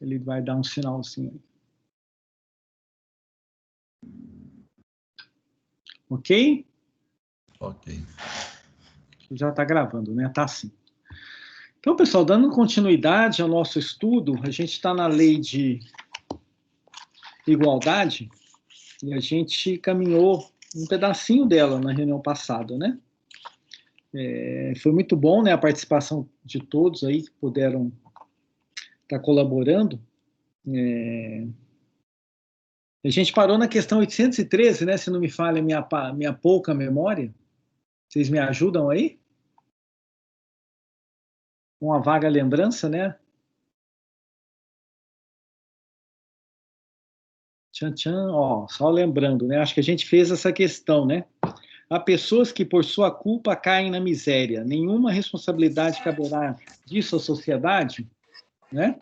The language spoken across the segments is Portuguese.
Ele vai dar um sinalzinho. Ok? Ok. Já está gravando, né? Tá sim. Então, pessoal, dando continuidade ao nosso estudo, a gente está na lei de igualdade e a gente caminhou um pedacinho dela na reunião passada, né? Foi muito bom, né, a participação de todos aí que puderam estar colaborando. A gente parou na questão 813, né, se não me falha minha pouca memória. Vocês me ajudam aí? Com uma vaga lembrança, né? Tchan, tchan, ó, só lembrando, né? Acho que a gente fez essa questão, né? Há pessoas que, por sua culpa, caem na miséria. Nenhuma responsabilidade caberá disso à sociedade, né?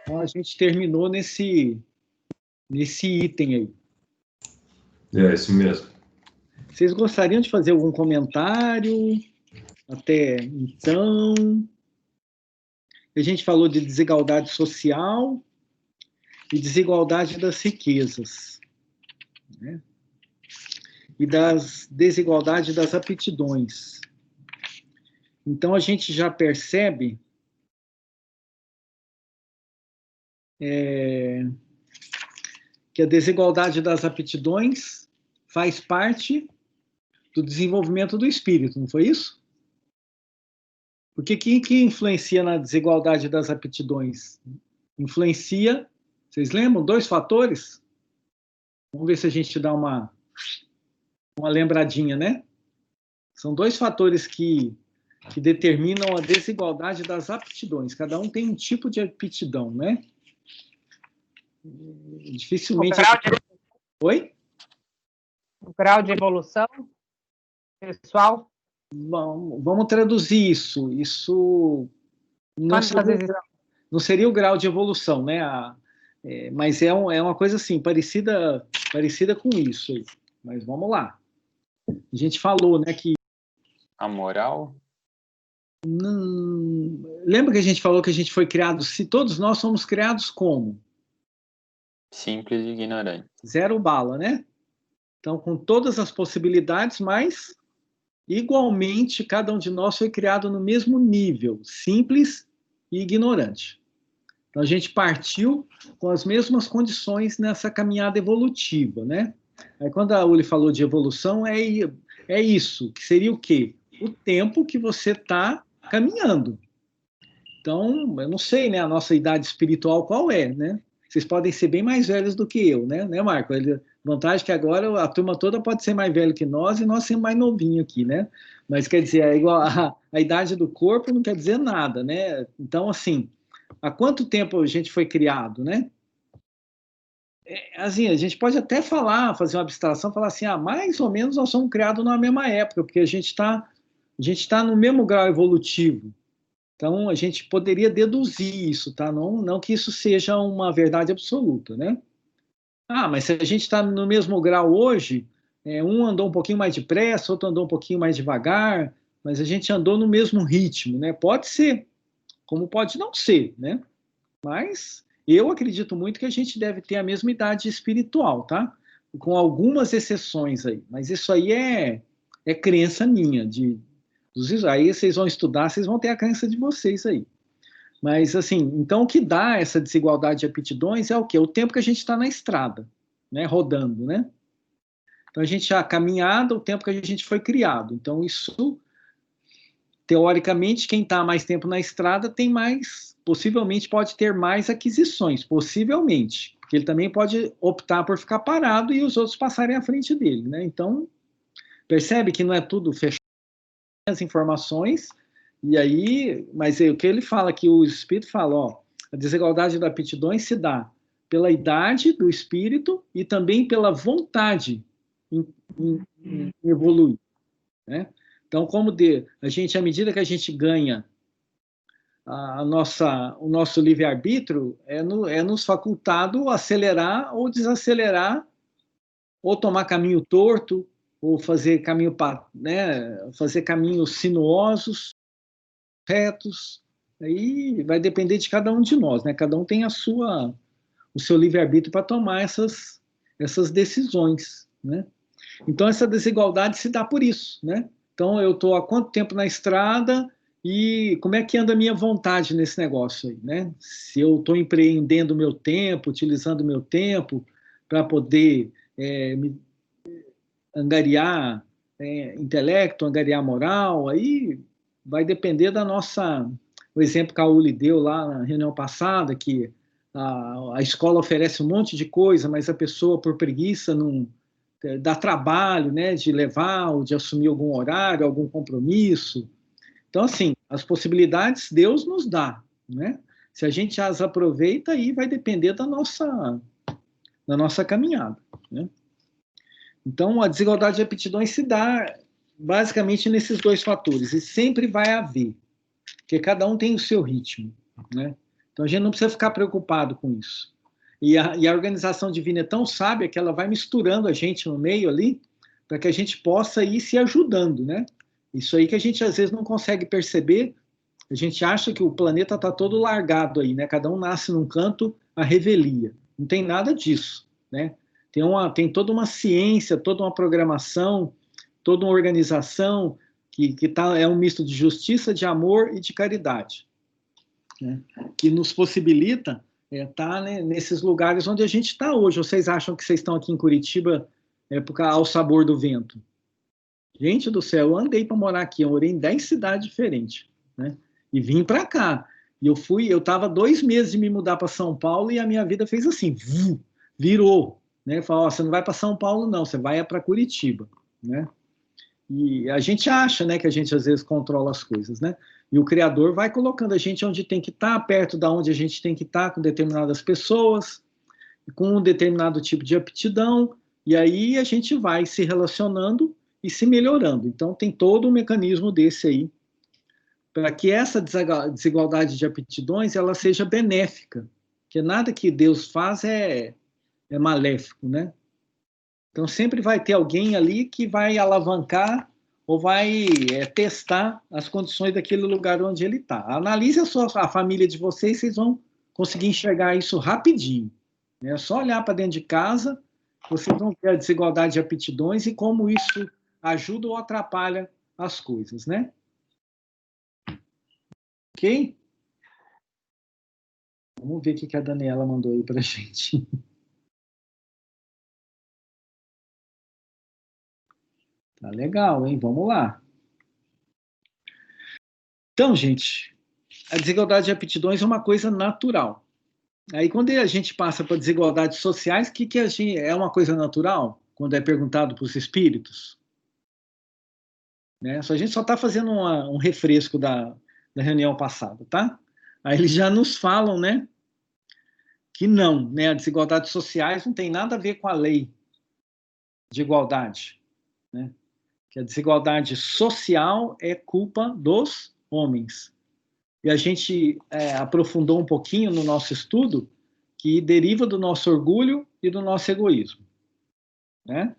Então, a gente terminou nesse item aí. É, isso mesmo. Vocês gostariam de fazer algum comentário? Até então... A gente falou de desigualdade social e desigualdade das riquezas, né? E das desigualdade das aptidões. Então, a gente já percebe que a desigualdade das aptidões faz parte do desenvolvimento do espírito, não foi isso? Porque quem que influencia na desigualdade das aptidões? Influencia, vocês lembram? 2 fatores? Vamos ver se a gente dá uma lembradinha, né? São 2 fatores que determinam a desigualdade das aptidões. Cada um tem um tipo de aptidão, né? Dificilmente... Oi? O grau de evolução pessoal? Bom, vamos traduzir isso. Isso não seria o grau de evolução, né? Mas é uma coisa assim, parecida com isso aí. Mas vamos lá. A gente falou, né, que... A moral? Lembra que a gente falou que a gente foi criado, se todos nós somos criados como? Simples e ignorante. 0 bala, né? Então, com todas as possibilidades, mas igualmente cada um de nós foi criado no mesmo nível, simples e ignorante. Então, a gente partiu com as mesmas condições nessa caminhada evolutiva, né? Aí, quando a Uli falou de evolução, é isso, que seria o quê? O tempo que você está caminhando. Então, eu não sei, né, a nossa idade espiritual qual é, né? Vocês podem ser bem mais velhos do que eu, né, Marco? A vantagem é que agora a turma toda pode ser mais velha que nós e nós somos mais novinhos aqui, né? Mas, quer dizer, é igual a idade do corpo não quer dizer nada, né? Então, assim, há quanto tempo a gente foi criado, né? Assim, a gente pode até fazer uma abstração, falar assim, mais ou menos nós somos criados na mesma época, porque a gente está no mesmo grau evolutivo. Então, a gente poderia deduzir isso, tá? Não que isso seja uma verdade absoluta, né? Mas se a gente está no mesmo grau hoje, um andou um pouquinho mais depressa, outro andou um pouquinho mais devagar, mas a gente andou no mesmo ritmo, né? Pode ser, como pode não ser, né? Mas eu acredito muito que a gente deve ter a mesma idade espiritual, tá? Com algumas exceções aí, mas isso aí é crença minha, aí vocês vão estudar, vocês vão ter a crença de vocês aí. Mas, assim, então o que dá essa desigualdade de aptidões é o quê? O tempo que a gente está na estrada, né? Rodando, né? Então, a gente já caminhada, o tempo que a gente foi criado. Então, isso, teoricamente, quem está mais tempo na estrada tem mais, possivelmente pode ter mais aquisições, possivelmente. Porque ele também pode optar por ficar parado e os outros passarem à frente dele, né? Então, percebe que não é tudo fechado, as informações, e aí, mas o que ele fala aqui, o Espírito fala, ó, a desigualdade da aptidões se dá pela idade do Espírito e também pela vontade em evoluir, né? Então, a gente, à medida que a gente ganha o nosso livre-arbítrio, é nos facultado acelerar ou desacelerar, ou tomar caminho torto, ou fazer fazer caminhos sinuosos, retos, aí vai depender de cada um de nós, né? Cada um tem o seu livre-arbítrio para tomar essas decisões, né? Então, essa desigualdade se dá por isso, né? Então, eu estou há quanto tempo na estrada e como é que anda a minha vontade nesse negócio aí, né? Se eu estou empreendendo o meu tempo, utilizando o meu tempo para poder angariar intelecto, angariar moral, aí vai depender da nossa... O exemplo que a Uli deu lá na reunião passada, que a escola oferece um monte de coisa, mas a pessoa, por preguiça, não dá trabalho, né, de levar ou de assumir algum horário, algum compromisso. Então, assim, as possibilidades Deus nos dá, né? Se a gente as aproveita, aí vai depender da nossa caminhada, né? Então, a desigualdade de aptidões se dá basicamente nesses dois fatores, e sempre vai haver, porque cada um tem o seu ritmo, né? Então, a gente não precisa ficar preocupado com isso. E a organização divina é tão sábia que ela vai misturando a gente no meio ali, para que a gente possa ir se ajudando, né? Isso aí que a gente às vezes não consegue perceber, a gente acha que o planeta está todo largado aí, né? Cada um nasce num canto à revelia. Não tem nada disso, né? Tem toda uma ciência, toda uma programação, toda uma organização que é um misto de justiça, de amor e de caridade, né? Que nos possibilita estar, né, nesses lugares onde a gente está hoje. Vocês acham que vocês estão aqui em Curitiba ao sabor do vento? Gente do céu, eu andei para morar aqui, eu morei em 10 cidades diferentes, né? E vim para cá. E eu estava 2 meses de me mudar para São Paulo e a minha vida fez assim, virou, né? Falou, você não vai para São Paulo não, você vai para Curitiba, né? E a gente acha, né, que a gente às vezes controla as coisas, né? E o Criador vai colocando a gente onde tem que estar, perto da onde a gente tem que estar, com determinadas pessoas, com um determinado tipo de aptidão, e aí a gente vai se relacionando e se melhorando. Então, tem todo um mecanismo desse aí, para que essa desigualdade de aptidões ela seja benéfica, porque nada que Deus faz é maléfico, né? Então, sempre vai ter alguém ali que vai alavancar ou vai testar as condições daquele lugar onde ele está. Analise a família de vocês, vocês vão conseguir enxergar isso rapidinho. É só olhar para dentro de casa, vocês vão ver a desigualdade de aptidões e como isso ajuda ou atrapalha as coisas, né? Ok? Vamos ver o que a Daniela mandou aí para a gente. Tá legal, hein? Vamos lá. Então, gente, a desigualdade de aptidões é uma coisa natural. Aí, quando a gente passa para desigualdades sociais, o que a gente, é uma coisa natural? Quando é perguntado para os espíritos? Né? A gente só está fazendo um refresco da reunião passada, tá? Aí eles já nos falam, né, que não, né, a desigualdade sociais não tem nada a ver com a lei de igualdade, né? Que a desigualdade social é culpa dos homens. E a gente aprofundou um pouquinho no nosso estudo que deriva do nosso orgulho e do nosso egoísmo, né?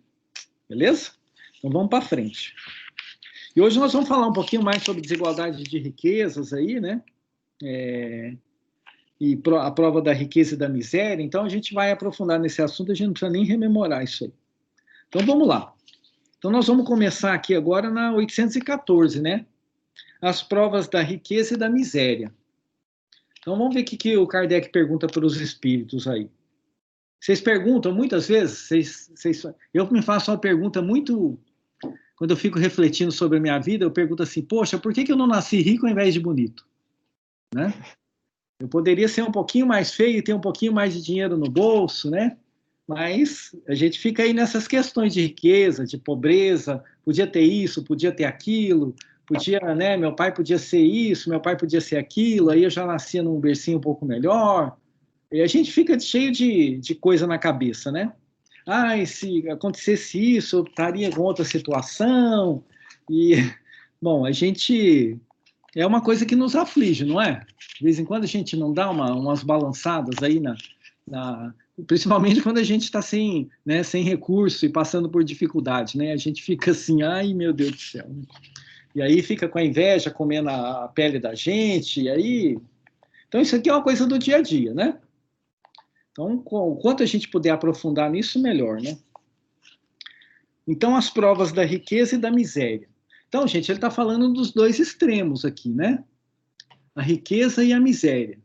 Beleza? Então vamos para frente. E hoje nós vamos falar um pouquinho mais sobre desigualdade de riquezas aí, né? E a prova da riqueza e da miséria. Então a gente vai aprofundar nesse assunto, a gente não precisa nem rememorar isso aí. Então vamos lá. Então nós vamos começar aqui agora na 814, né? As provas da riqueza e da miséria. Então vamos ver o que o Kardec pergunta para os espíritos aí. Vocês perguntam muitas vezes, eu me faço uma pergunta muito... Quando eu fico refletindo sobre a minha vida, eu pergunto assim, poxa, por que eu não nasci rico ao invés de bonito? Né? Eu poderia ser um pouquinho mais feio e ter um pouquinho mais de dinheiro no bolso, né? Mas a gente fica aí nessas questões de riqueza, de pobreza, podia ter isso, podia ter aquilo, podia, né? Meu pai podia ser isso, meu pai podia ser aquilo, aí eu já nascia num bercinho um pouco melhor. E a gente fica cheio de coisa na cabeça, né? Ah, se acontecesse isso, eu estaria com outra situação. E, bom, a gente... É uma coisa que nos aflige, não é? De vez em quando a gente não dá umas balançadas aí, principalmente quando a gente está sem recurso e passando por dificuldade, né? A gente fica assim, ai, meu Deus do céu. E aí fica com a inveja comendo a pele da gente, e aí... Então, isso aqui é uma coisa do dia a dia, né? Então, quanto a gente puder aprofundar nisso, melhor, né? Então, as provas da riqueza e da miséria. Então, gente, ele está falando dos dois extremos aqui, né? A riqueza e a miséria.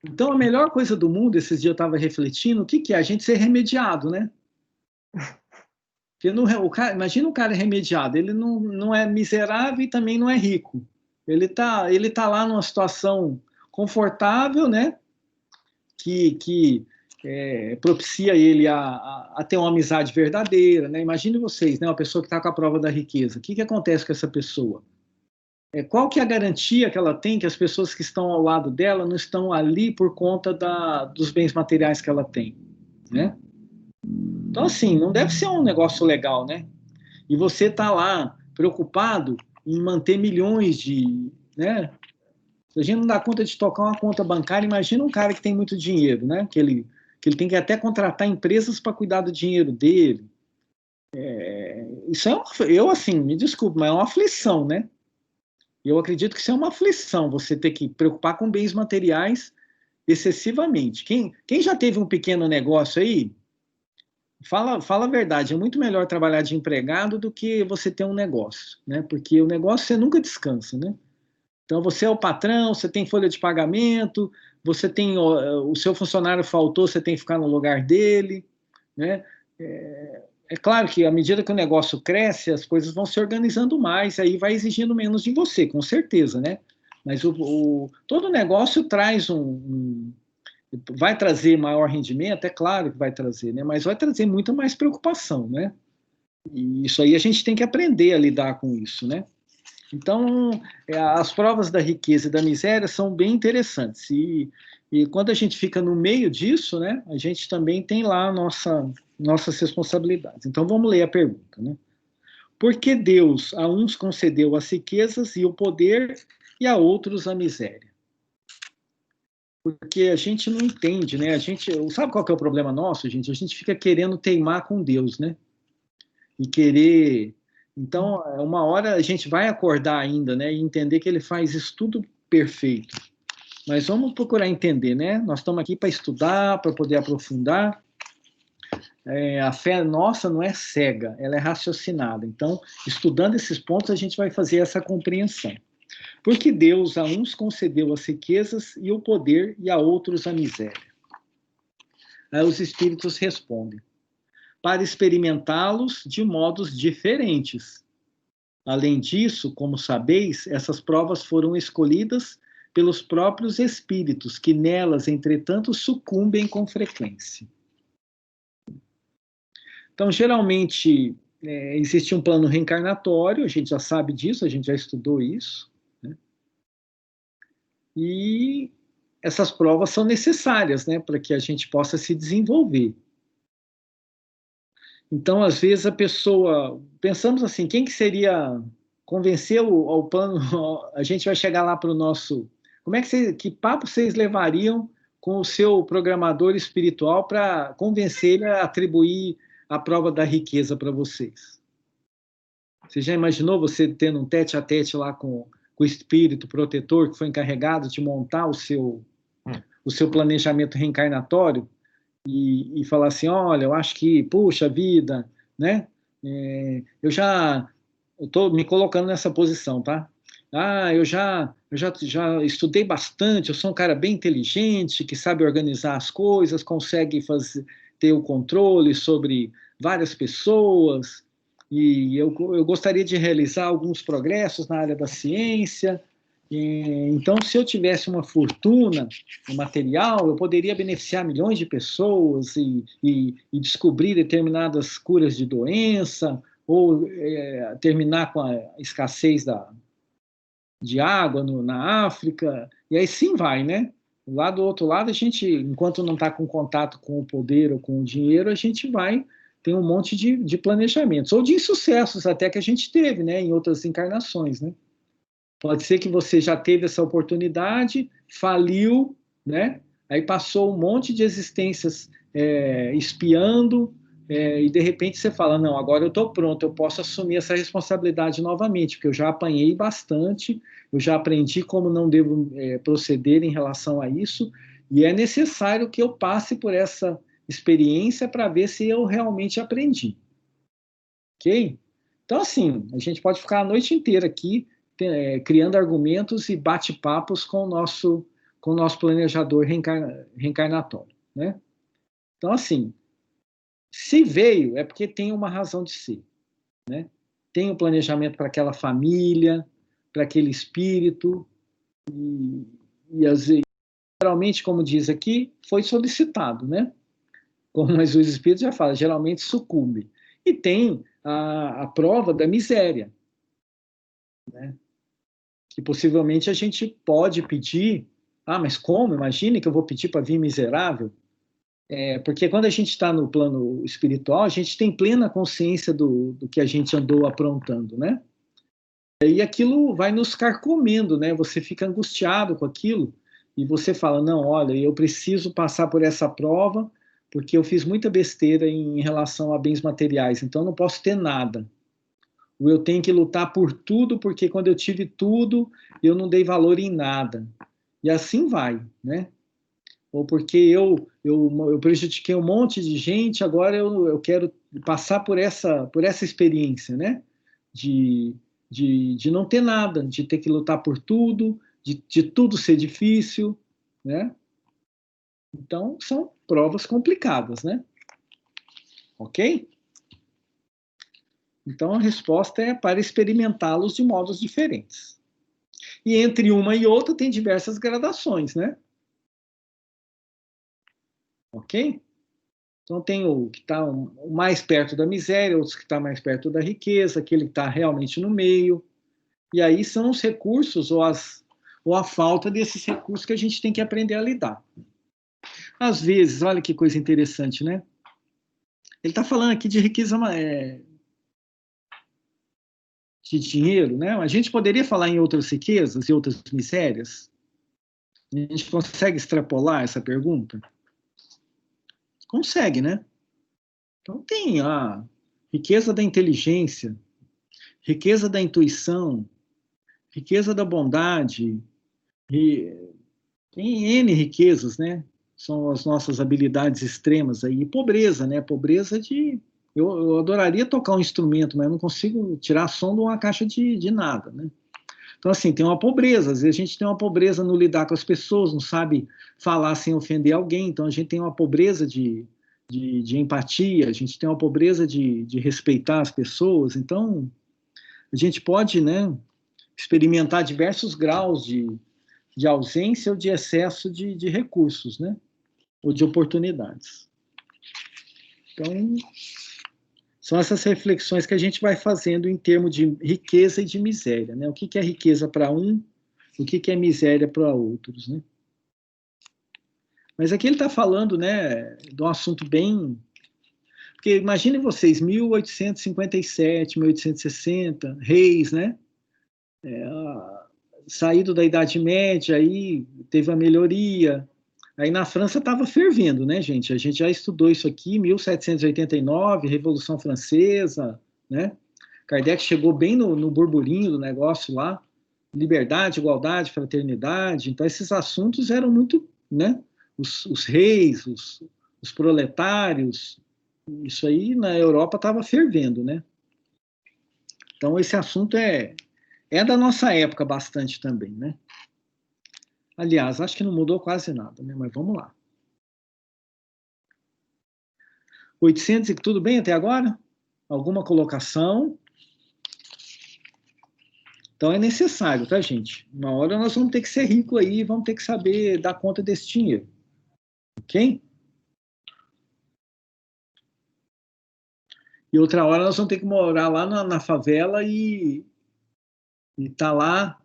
Então, a melhor coisa do mundo, esses dias eu estava refletindo, o que, que é? A gente ser remediado, né? Porque imagina um cara remediado, ele não é miserável e também não é rico. Ele tá lá numa situação confortável, né? Que propicia ele a ter uma amizade verdadeira, né? Imagine vocês, né? Uma pessoa que está com a prova da riqueza. O que acontece com essa pessoa? Qual que é a garantia que ela tem que as pessoas que estão ao lado dela não estão ali por conta dos bens materiais que ela tem, né? Então, assim, não deve ser um negócio legal, né? E você tá lá preocupado em manter milhões de, né? Se a gente não dá conta de tocar uma conta bancária, imagina um cara que tem muito dinheiro, né? Que ele tem que até contratar empresas para cuidar do dinheiro dele. Isso eu, assim, me desculpe, mas é uma aflição, né? Eu acredito que isso é uma aflição, você ter que preocupar com bens materiais excessivamente. Quem já teve um pequeno negócio aí, fala a verdade, é muito melhor trabalhar de empregado do que você ter um negócio, né? Porque o negócio você nunca descansa, né? Então, você é o patrão, você tem folha de pagamento, você tem o seu funcionário faltou, você tem que ficar no lugar dele, né? É claro que à medida que o negócio cresce, as coisas vão se organizando mais, aí vai exigindo menos de você, com certeza, né? Mas todo negócio traz vai trazer maior rendimento, é claro que vai trazer, né? Mas vai trazer muita mais preocupação, né? E isso aí a gente tem que aprender a lidar com isso, né? Então, as provas da riqueza e da miséria são bem interessantes. E quando a gente fica no meio disso, né, a gente também tem lá nossas responsabilidades. Então, vamos ler a pergunta, né? Por que Deus a uns concedeu as riquezas e o poder e a outros a miséria? Porque a gente não entende, né? Sabe qual que é o problema nosso, gente? A gente fica querendo teimar com Deus, né? E querer... Então, uma hora a gente vai acordar ainda, né, e entender que ele faz isso tudo perfeito. Mas vamos procurar entender, né? Nós estamos aqui para estudar, para poder aprofundar. A fé nossa não é cega, ela é raciocinada. Então, estudando esses pontos, a gente vai fazer essa compreensão. Porque Deus a uns concedeu as riquezas e o poder, e a outros a miséria. Aí os espíritos respondem: para experimentá-los de modos diferentes. Além disso, como sabeis, essas provas foram escolhidas pelos próprios espíritos, que nelas, entretanto, sucumbem com frequência. Então, geralmente, existe um plano reencarnatório, a gente já sabe disso, a gente já estudou isso, né? E essas provas são necessárias, né, para que a gente possa se desenvolver. Então, às vezes, a pessoa... Pensamos assim, quem que seria... Convencer ao plano... A gente vai chegar lá para o nosso... Que papo vocês levariam com o seu programador espiritual para convencer ele a atribuir a prova da riqueza para vocês? Você já imaginou você tendo um tete-a-tete lá com o espírito protetor que foi encarregado de montar o seu planejamento reencarnatório? E falar assim, olha, eu acho que, puxa vida, né? Eu estou me colocando nessa posição, tá? Eu já estudei bastante, eu sou um cara bem inteligente, que sabe organizar as coisas, consegue ter o controle sobre várias pessoas, e eu gostaria de realizar alguns progressos na área da ciência. Então, se eu tivesse uma fortuna material, eu poderia beneficiar milhões de pessoas e descobrir determinadas curas de doença, ou terminar com a escassez de água na África, e aí sim vai, né? Lá do outro lado, a gente, enquanto não está com contato com o poder ou com o dinheiro, a gente vai ter um monte de planejamentos, ou de insucessos até que a gente teve, né, em outras encarnações, né? Pode ser que você já teve essa oportunidade, faliu, né? Aí passou um monte de existências espiando, e de repente você fala, não, agora eu estou pronto, eu posso assumir essa responsabilidade novamente, porque eu já apanhei bastante, eu já aprendi como não devo proceder em relação a isso, e é necessário que eu passe por essa experiência para ver se eu realmente aprendi. Ok? Então, assim, a gente pode ficar a noite inteira aqui criando argumentos e bate-papos com o nosso planejador reencarnatório, né? Então, assim, se veio, é porque tem uma razão de ser, né? Tem um planejamento para aquela família, para aquele espírito, e geralmente, como diz aqui, foi solicitado, né? Mas os espíritos já falam, geralmente sucumbe. E tem a prova da miséria, né? Que possivelmente a gente pode pedir, mas como? Imagine que eu vou pedir para vir miserável? Porque quando a gente está no plano espiritual, a gente tem plena consciência do que a gente andou aprontando, né? E aquilo vai nos carcomendo, né? Você fica angustiado com aquilo e você fala, não, olha, eu preciso passar por essa prova porque eu fiz muita besteira em relação a bens materiais, então eu não posso ter nada. Ou eu tenho que lutar por tudo porque quando eu tive tudo, eu não dei valor em nada. E assim vai, né? Ou porque eu prejudiquei um monte de gente, agora eu quero passar por essa experiência, né? De não ter nada, de ter que lutar por tudo, de tudo ser difícil, né? Então, são provas complicadas, né? Ok? Então, a resposta é para experimentá-los de modos diferentes. E entre uma e outra tem diversas gradações, né? Ok? Então, tem o que está mais perto da miséria, outros que está mais perto da riqueza, aquele que está realmente no meio. E aí são os recursos ou a falta desses recursos que a gente tem que aprender a lidar. Às vezes, olha que coisa interessante, né? Ele está falando aqui de riqueza, de dinheiro, né? A gente poderia falar em outras riquezas e outras misérias? A gente consegue extrapolar essa pergunta? Consegue, né? Então tem a riqueza da inteligência, riqueza da intuição, riqueza da bondade, tem N riquezas, né? São as nossas habilidades extremas aí. E pobreza, né? Pobreza de... Eu adoraria tocar um instrumento, mas eu não consigo tirar som de uma caixa de nada, né? Então, assim, tem uma pobreza. Às vezes a gente tem uma pobreza no lidar com as pessoas, não sabe falar sem ofender alguém. Então, a gente tem uma pobreza de empatia, a gente tem uma pobreza de respeitar as pessoas. Então, a gente pode, né, experimentar diversos graus de ausência ou de excesso de recursos, né? Ou de oportunidades. Então, são essas reflexões que a gente vai fazendo em termos de riqueza e de miséria, né? O que é riqueza para um, o que é miséria para outros, né? Mas aqui ele está falando, né, de um assunto bem... Porque imaginem vocês, 1857, 1860, reis, né? Saído da Idade Média, aí teve a melhoria. Aí na França estava fervendo, né, gente? A gente já estudou isso aqui, 1789, Revolução Francesa, né? Kardec chegou bem no burburinho do negócio lá, liberdade, igualdade, fraternidade. Então esses assuntos eram muito, né? Os reis, os proletários, isso aí na Europa estava fervendo, né? Então esse assunto é da nossa época bastante também, né? Aliás, acho que não mudou quase nada, né? Mas vamos lá. 800 e tudo bem até agora? Alguma colocação? Então é necessário, tá, gente? Uma hora nós vamos ter que ser rico aí, vamos ter que saber dar conta desse dinheiro. Ok? E outra hora nós vamos ter que morar lá na favela e tá lá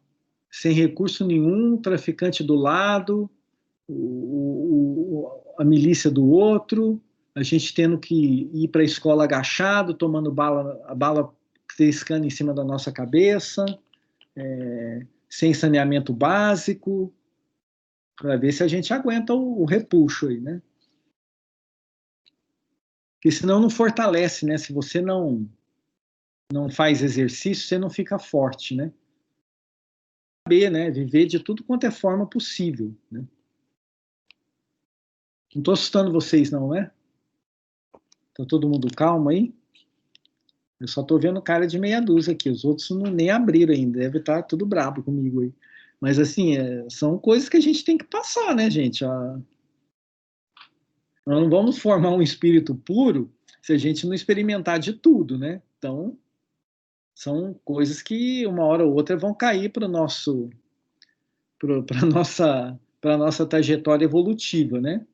sem recurso nenhum, traficante do lado, a milícia do outro, a gente tendo que ir para a escola agachado, tomando a bala triscando em cima da nossa cabeça, sem saneamento básico, para ver se a gente aguenta o repuxo aí, né? Porque senão não fortalece, né? Se você não faz exercício, você não fica forte, né? Saber, né? Viver de tudo quanto é forma possível, né? Não estou assustando vocês, não, né? Tá todo mundo calmo aí? Eu só estou vendo cara de meia dúzia aqui. Os outros não nem abriram ainda. Deve estar tudo brabo comigo aí. Mas, assim, são coisas que a gente tem que passar, né, gente? Nós não vamos formar um espírito puro se a gente não experimentar de tudo, né? Então, são coisas que uma hora ou outra vão cair para a nossa trajetória evolutiva, né?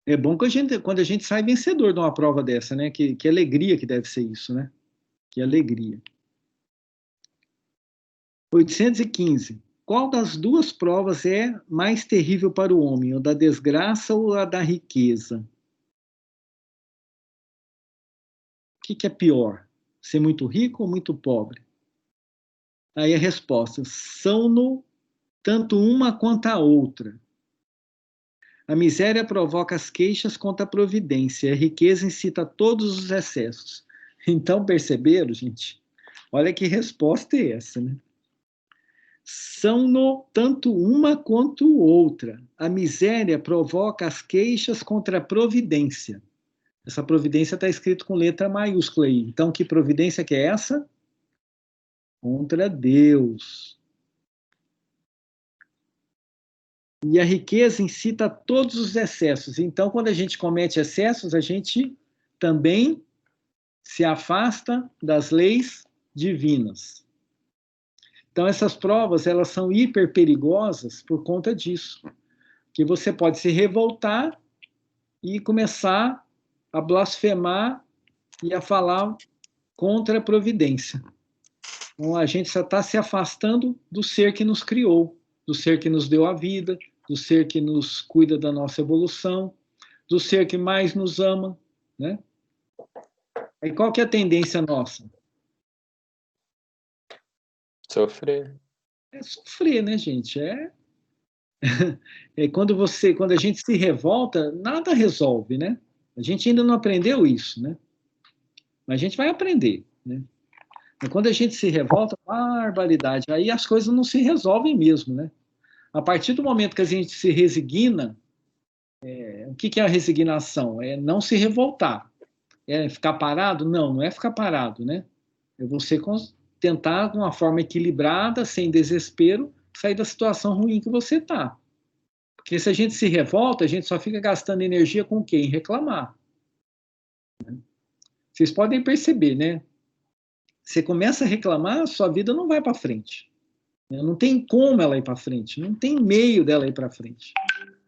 É bom que quando a gente sai vencedor de uma prova dessa, né? Que alegria que deve ser isso, né? Que alegria. 815. Qual das duas provas é mais terrível para o homem? A da desgraça ou a da riqueza? O que é pior? Ser muito rico ou muito pobre? Aí a resposta: são-no tanto uma quanto a outra. A miséria provoca as queixas contra a providência, a riqueza incita todos os excessos. Então, perceberam, gente? Olha que resposta é essa, né? São-no tanto uma quanto outra. A miséria provoca as queixas contra a providência. Essa providência está escrito com letra maiúscula aí. Então, que providência que é essa? Contra Deus. E a riqueza incita todos os excessos. Então, quando a gente comete excessos, a gente também se afasta das leis divinas. Então, essas provas, elas são hiper perigosas por conta disso. Que você pode se revoltar e começar a blasfemar e a falar contra a providência. Então, a gente só está se afastando do ser que nos criou, do ser que nos deu a vida, do ser que nos cuida da nossa evolução, do ser que mais nos ama, né? Aí qual que é a tendência nossa? Sofrer. É sofrer, né, gente? Quando a gente se revolta, nada resolve, né? A gente ainda não aprendeu isso, né? Mas a gente vai aprender, né? Mas quando a gente se revolta, barbaridade, aí as coisas não se resolvem mesmo, né? A partir do momento que a gente se resigna, o que é a resignação? É não se revoltar. É ficar parado? Não, não é ficar parado, né? É você tentar, de uma forma equilibrada, sem desespero, sair da situação ruim que você está. Porque se a gente se revolta, a gente só fica gastando energia com o quê? Em reclamar. Vocês podem perceber, né? Você começa a reclamar, sua vida não vai para frente. Não tem como ela ir para frente, não tem meio dela ir para frente.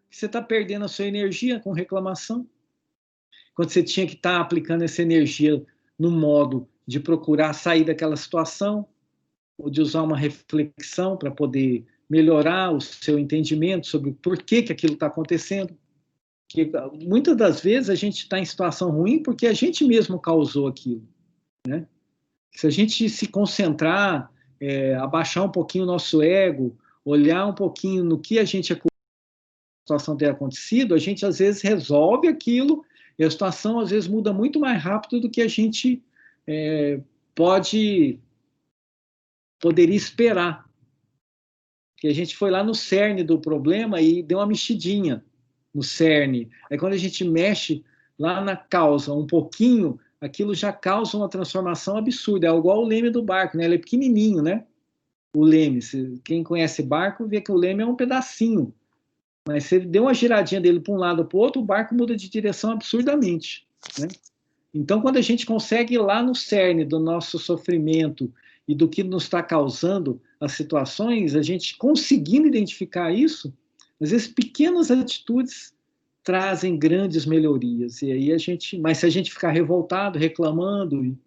Você está perdendo a sua energia com reclamação. Quando você tinha que estar aplicando essa energia no modo de procurar sair daquela situação, ou de usar uma reflexão para poder melhorar o seu entendimento sobre por que aquilo está acontecendo. Porque muitas das vezes a gente está em situação ruim porque a gente mesmo causou aquilo, né? Se a gente se concentrar, abaixar um pouquinho o nosso ego, olhar um pouquinho no que a situação ter acontecido, a gente às vezes resolve aquilo e a situação às vezes muda muito mais rápido do que a gente poderia esperar. Que a gente foi lá no cerne do problema e deu uma mexidinha no cerne. Aí quando a gente mexe lá na causa um pouquinho, aquilo já causa uma transformação absurda. É igual o leme do barco, né? Ele é pequenininho, né? O leme. Quem conhece barco vê que o leme é um pedacinho. Mas se ele deu uma giradinha dele para um lado ou para o outro, o barco muda de direção absurdamente, né? Então, quando a gente consegue ir lá no cerne do nosso sofrimento e do que nos está causando as situações, a gente conseguindo identificar isso, às vezes pequenas atitudes trazem grandes melhorias. E aí mas se a gente ficar revoltado, reclamando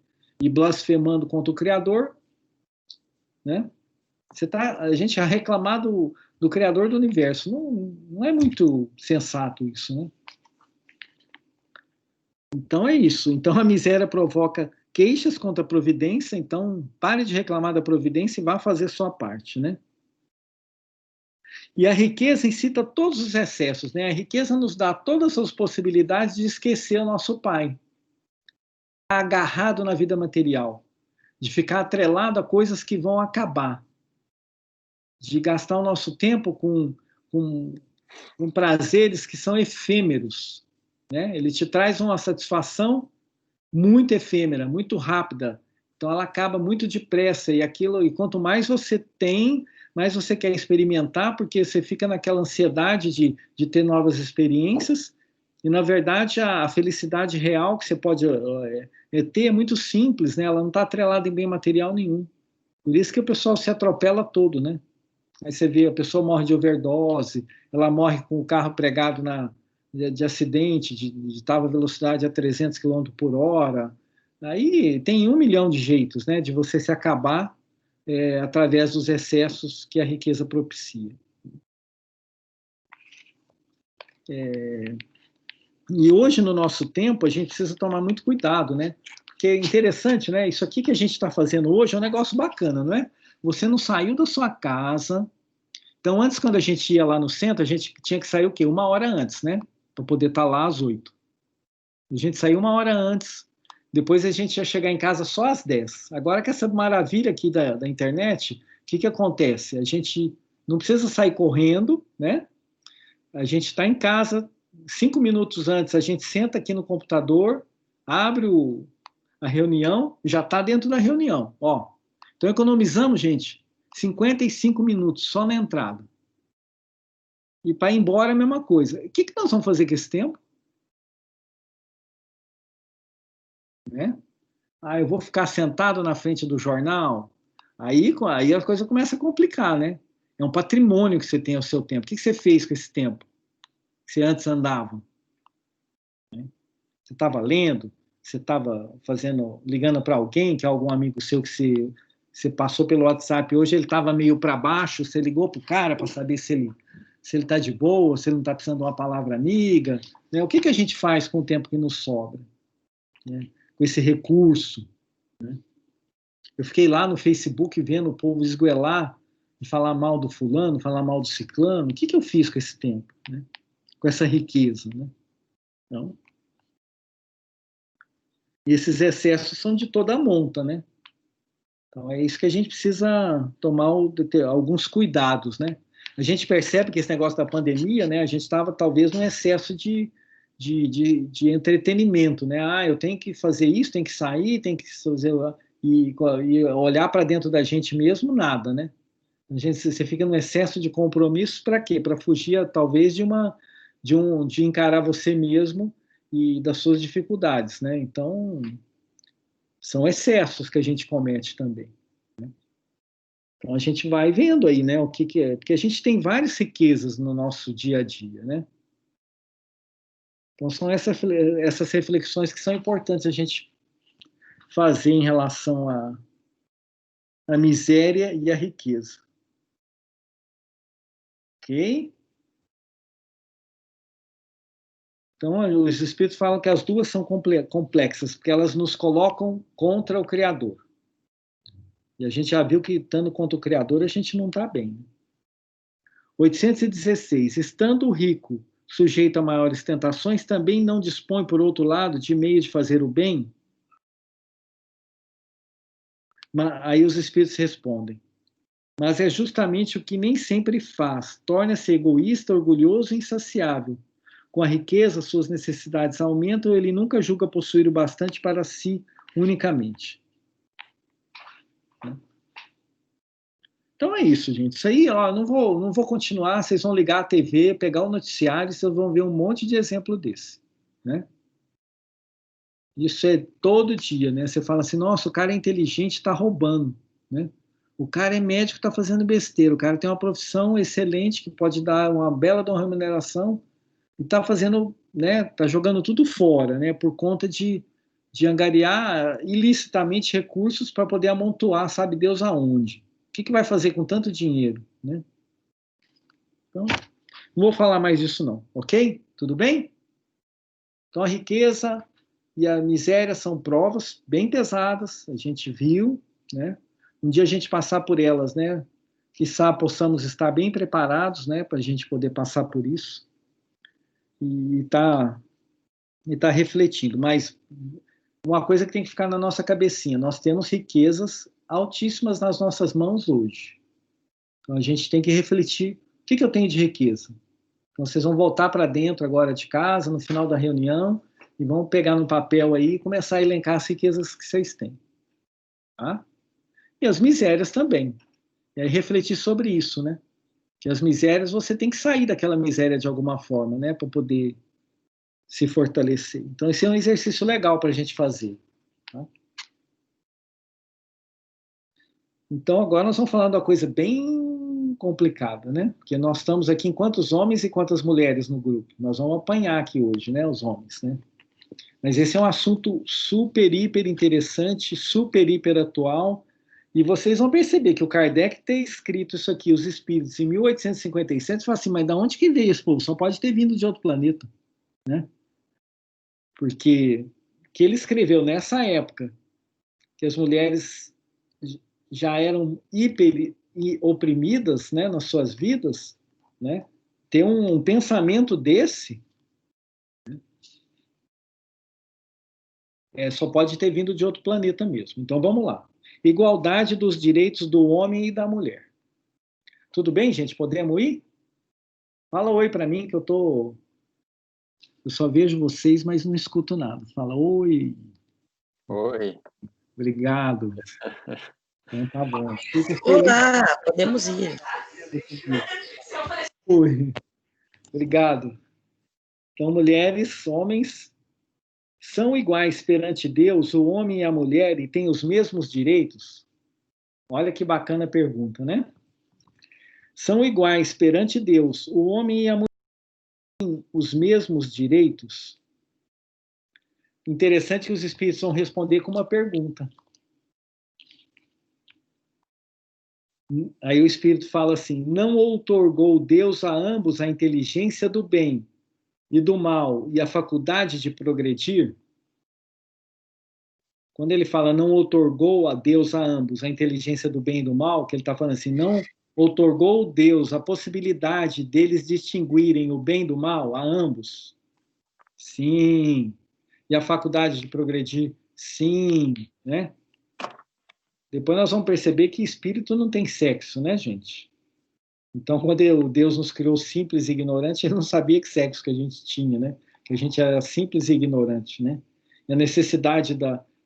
e blasfemando contra o Criador, né? A gente já reclamar do Criador do Universo. Não é muito sensato isso, né? Então é isso. Então a miséria provoca queixas contra a providência, então pare de reclamar da providência e vá fazer sua parte, né? E a riqueza incita todos os excessos, né? A riqueza nos dá todas as possibilidades de esquecer o nosso pai, agarrado na vida material, de ficar atrelado a coisas que vão acabar, de gastar o nosso tempo com prazeres que são efêmeros, né? Ele te traz uma satisfação muito efêmera, muito rápida. Então ela acaba muito depressa e quanto mais você tem, mais você quer experimentar, porque você fica naquela ansiedade de ter novas experiências. E na verdade a felicidade real que você pode ter é muito simples, né? Ela não está atrelada em bem material nenhum. Por isso que o pessoal se atropela todo, né? Aí você vê, a pessoa morre de overdose, ela morre com o carro pregado de acidente, de tal velocidade a 300 km por hora. Aí tem 1 milhão de jeitos, né, de você se acabar através dos excessos que a riqueza propicia. E hoje, no nosso tempo, a gente precisa tomar muito cuidado, né? Porque é interessante, né? Isso aqui que a gente está fazendo hoje é um negócio bacana, não é? Você não saiu da sua casa. Então, antes, quando a gente ia lá no centro, a gente tinha que sair o quê? 1 hora antes, né? Para poder estar lá às 8. A gente saiu 1 hora antes. Depois a gente ia chegar em casa só às 10. Agora, com essa maravilha aqui da internet, o que acontece? A gente não precisa sair correndo, né? A gente está em casa, 5 minutos antes, a gente senta aqui no computador, abre a reunião, já está dentro da reunião. Ó, então, economizamos, gente, 55 minutos só na entrada. E para ir embora, a mesma coisa. O que nós vamos fazer com esse tempo? Né? Ah, eu vou ficar sentado na frente do jornal? Aí a coisa começa a complicar, né? É um patrimônio que você tem ao seu tempo. O que você fez com esse tempo? Que você antes andava? Você estava lendo? Você estava ligando para alguém, que é algum amigo seu que você passou pelo WhatsApp hoje, ele estava meio para baixo, você ligou para o cara para saber se ele está de boa, se ele não está precisando de uma palavra amiga. Né? O que a gente faz com o tempo que nos sobra? Né? Com esse recurso? Né? Eu fiquei lá no Facebook vendo o povo esguelar e falar mal do fulano, falar mal do ciclano. O que eu fiz com esse tempo? Né? Com essa riqueza? Né? Então, e esses excessos são de toda a monta, né? Então é isso que a gente precisa ter alguns cuidados, né? A gente percebe que esse negócio da pandemia, né? A gente estava talvez num excesso de entretenimento, né? Ah, eu tenho que fazer isso, tenho que sair, tenho que fazer e olhar para dentro da gente mesmo, nada, né? Você fica num excesso de compromissos para quê? Para fugir talvez de encarar você mesmo e das suas dificuldades, né? Então, são excessos que a gente comete também. Né? Então, a gente vai vendo aí, né, o que é. Porque a gente tem várias riquezas no nosso dia a dia, né? Então, são essas reflexões que são importantes a gente fazer em relação à miséria e à riqueza. Ok? Então, os espíritos falam que as duas são complexas, porque elas nos colocam contra o Criador. E a gente já viu que, estando contra o Criador, a gente não está bem. 816. Estando o rico sujeito a maiores tentações, também não dispõe, por outro lado, de meio de fazer o bem? Aí os espíritos respondem. Mas é justamente o que nem sempre faz. Torna-se egoísta, orgulhoso e insaciável. Com a riqueza, suas necessidades aumentam e ele nunca julga possuir o bastante para si unicamente. Então é isso, gente. Isso aí, ó, não vou continuar. Vocês vão ligar a TV, pegar o noticiário, vocês vão ver um monte de exemplo desse, né? Isso é todo dia, né? Você fala assim, nossa, o cara é inteligente, está roubando, né? O cara é médico, está fazendo besteira. O cara tem uma profissão excelente que pode dar uma bela de uma remuneração e está fazendo, né? Está jogando tudo fora, né? Por conta de angariar ilicitamente recursos para poder amontoar, sabe Deus aonde. O que vai fazer com tanto dinheiro, né? Então, não vou falar mais disso não, ok? Tudo bem? Então, a riqueza e a miséria são provas bem pesadas, a gente viu, né? Um dia a gente passar por elas, né? Quiçá possamos estar bem preparados, né, para a gente poder passar por isso e tá refletindo. Mas uma coisa que tem que ficar na nossa cabecinha, nós temos riquezas altíssimas nas nossas mãos hoje. Então a gente tem que refletir, o que eu tenho de riqueza? Então vocês vão voltar para dentro agora de casa, no final da reunião, e vão pegar no papel aí e começar a elencar as riquezas que vocês têm. Tá? E as misérias também. E aí refletir sobre isso, né? Que as misérias, você tem que sair daquela miséria de alguma forma, né? Para poder se fortalecer. Então, esse é um exercício legal para a gente fazer. Tá? Então, agora nós vamos falar de uma coisa bem complicada, né? Porque nós estamos aqui em quantos homens e quantas mulheres no grupo? Nós vamos apanhar aqui hoje, né? Os homens, né? Mas esse é um assunto super, hiper interessante, super, hiper atual. E vocês vão perceber que o Kardec ter escrito isso aqui, os espíritos, em 1857, você fala assim, mas de onde que veio esse povo? Só pode ter vindo de outro planeta, né? Porque que ele escreveu nessa época, que as mulheres já eram hiper oprimidas, né, nas suas vidas, né? Ter um pensamento desse, só pode ter vindo de outro planeta mesmo. Então vamos lá. Igualdade dos direitos do homem e da mulher. Tudo bem, gente? Podemos ir? Fala oi para mim, que eu só vejo vocês, mas não escuto nada. Fala oi. Oi. Obrigado. Então tá bom. Olá, podemos ir. Oi. Obrigado. Então, mulheres, homens, são iguais perante Deus, o homem e a mulher, e têm os mesmos direitos? Olha que bacana a pergunta, né? São iguais perante Deus, o homem e a mulher têm os mesmos direitos? Interessante que os espíritos vão responder com uma pergunta. Aí o espírito fala assim, não outorgou Deus a ambos a inteligência do bem e do mal e a faculdade de progredir? Quando ele fala não outorgou a Deus a ambos a inteligência do bem e do mal, que ele está falando assim, não outorgou Deus a possibilidade deles distinguirem o bem do mal a ambos? Sim. E a faculdade de progredir? Sim. Né? Depois nós vamos perceber que espírito não tem sexo, né, gente? Então, quando Deus nos criou simples e ignorantes, ele não sabia que sexo que a gente tinha, né? Que a gente era simples e ignorante, né? E a necessidade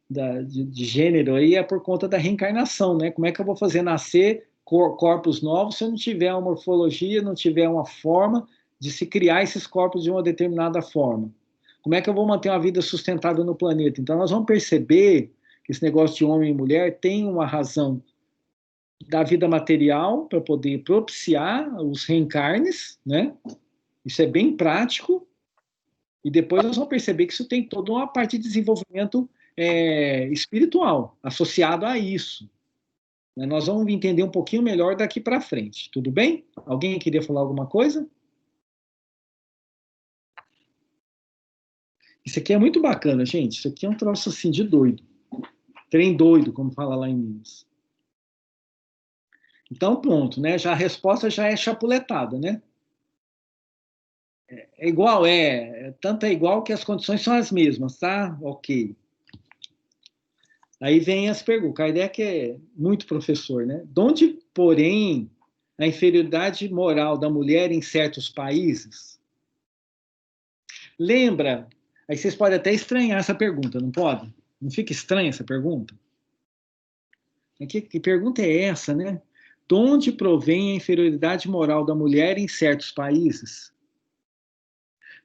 de gênero aí é por conta da reencarnação, né? Como é que eu vou fazer nascer corpos novos se eu não tiver uma morfologia, não tiver uma forma de se criar esses corpos de uma determinada forma? Como é que eu vou manter uma vida sustentável no planeta? Então, nós vamos perceber que esse negócio de homem e mulher tem uma razão da vida material para poder propiciar os reencarnes, né? Isso é bem prático. E depois nós vamos perceber que isso tem toda uma parte de desenvolvimento espiritual associado a isso. Nós vamos entender um pouquinho melhor daqui para frente. Tudo bem? Alguém queria falar alguma coisa? Isso aqui é muito bacana, gente. Isso aqui é um troço assim de doido. Trem doido, como fala lá em Minas. Então, pronto, né? Já a resposta já é chapuletada, né? É igual, tanto é igual que as condições são as mesmas, tá? Ok. Aí vem as perguntas. Kardec é muito professor, né? De onde, porém, a inferioridade moral da mulher em certos países? Lembra? Aí vocês podem até estranhar essa pergunta, não pode? Não fica estranha essa pergunta? Que pergunta é essa, né? De onde provém a inferioridade moral da mulher em certos países?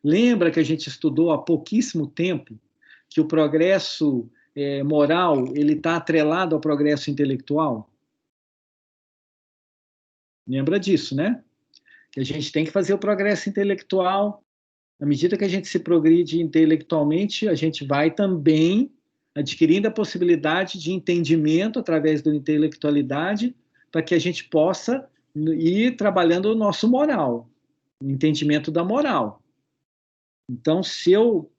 Lembra que a gente estudou há pouquíssimo tempo que o progresso moral ele está atrelado ao progresso intelectual? Lembra disso, né? Que a gente tem que fazer o progresso intelectual. À medida que a gente se progride intelectualmente, a gente vai também adquirindo a possibilidade de entendimento através da intelectualidade para que a gente possa ir trabalhando o nosso moral, o entendimento da moral. Então, se eu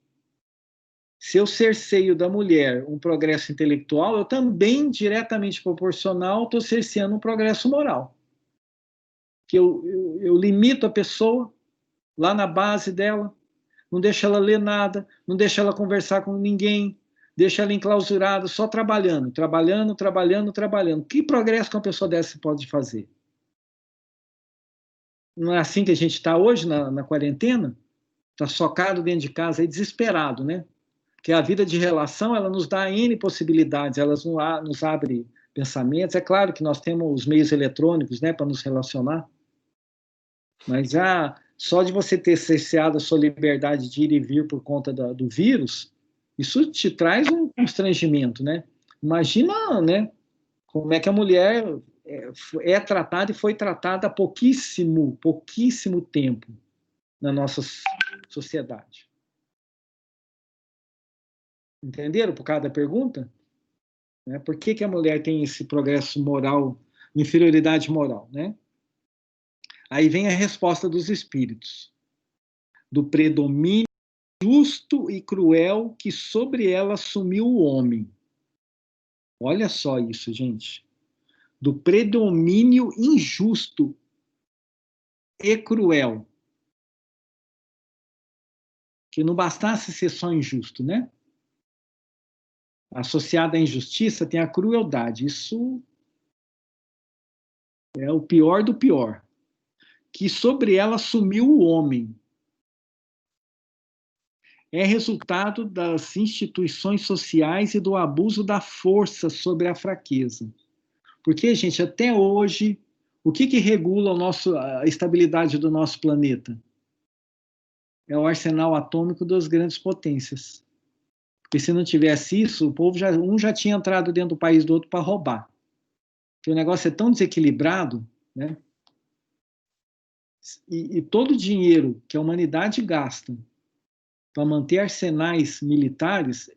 cerceio da mulher um progresso intelectual, eu também, diretamente proporcional, estou cerceando um progresso moral. que eu limito a pessoa lá na base dela, não deixo ela ler nada, não deixo ela conversar com ninguém, deixo ela enclausurada, só trabalhando, trabalhando, trabalhando, trabalhando. Que progresso que uma pessoa dessa pode fazer? Não é assim que a gente está hoje na quarentena? Está socado dentro de casa, aí desesperado, né? Porque a vida de relação, ela nos dá N possibilidades, ela nos abre pensamentos. É claro que nós temos os meios eletrônicos, né, para nos relacionar, mas só de você ter cerceado a sua liberdade de ir e vir por conta do vírus, isso te traz um constrangimento, né? Imagina, né, como é que a mulher é tratada e foi tratada há pouquíssimo tempo na nossa sociedade. Entenderam por causa da pergunta? Né? Por que a mulher tem esse progresso moral, inferioridade moral, né? Aí vem a resposta dos espíritos. Do predomínio justo e cruel que sobre ela assumiu o homem. Olha só isso, gente. Do predomínio injusto e cruel. Que não bastasse ser só injusto, né? Associada à injustiça tem a crueldade. Isso é o pior do pior. Que sobre ela assumiu o homem. É resultado das instituições sociais e do abuso da força sobre a fraqueza. Porque, gente, até hoje, o que regula a estabilidade do nosso planeta? É o arsenal atômico das grandes potências. Porque se não tivesse isso, o povo já tinha entrado dentro do país do outro para roubar. Porque o negócio é tão desequilibrado, né? E todo o dinheiro que a humanidade gasta para manter arsenais militares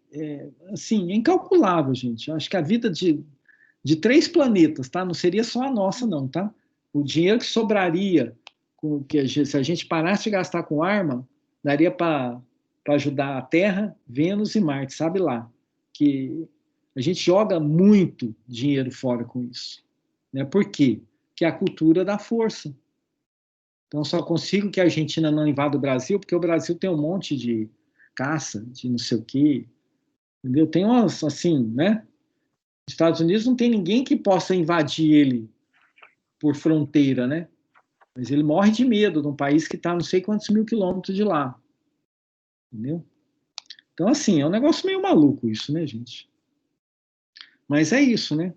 assim, é incalculável, gente. Eu acho que a vida de 3 planetas, tá? Não seria só a nossa, não, tá? O dinheiro que sobraria, se a gente parasse de gastar com arma, daria para ajudar a Terra, Vênus e Marte, sabe lá? Que a gente joga muito dinheiro fora com isso. Né? Por quê? Que é a cultura da força. Então, só consigo que a Argentina não invada o Brasil, porque o Brasil tem um monte de caça, de não sei o quê. Entendeu? Tem umas, assim, né? Os Estados Unidos não tem ninguém que possa invadir ele por fronteira, né? Mas ele morre de medo de um país que está não sei quantos mil quilômetros de lá. Entendeu? Então, assim, é um negócio meio maluco isso, né, gente? Mas é isso, né?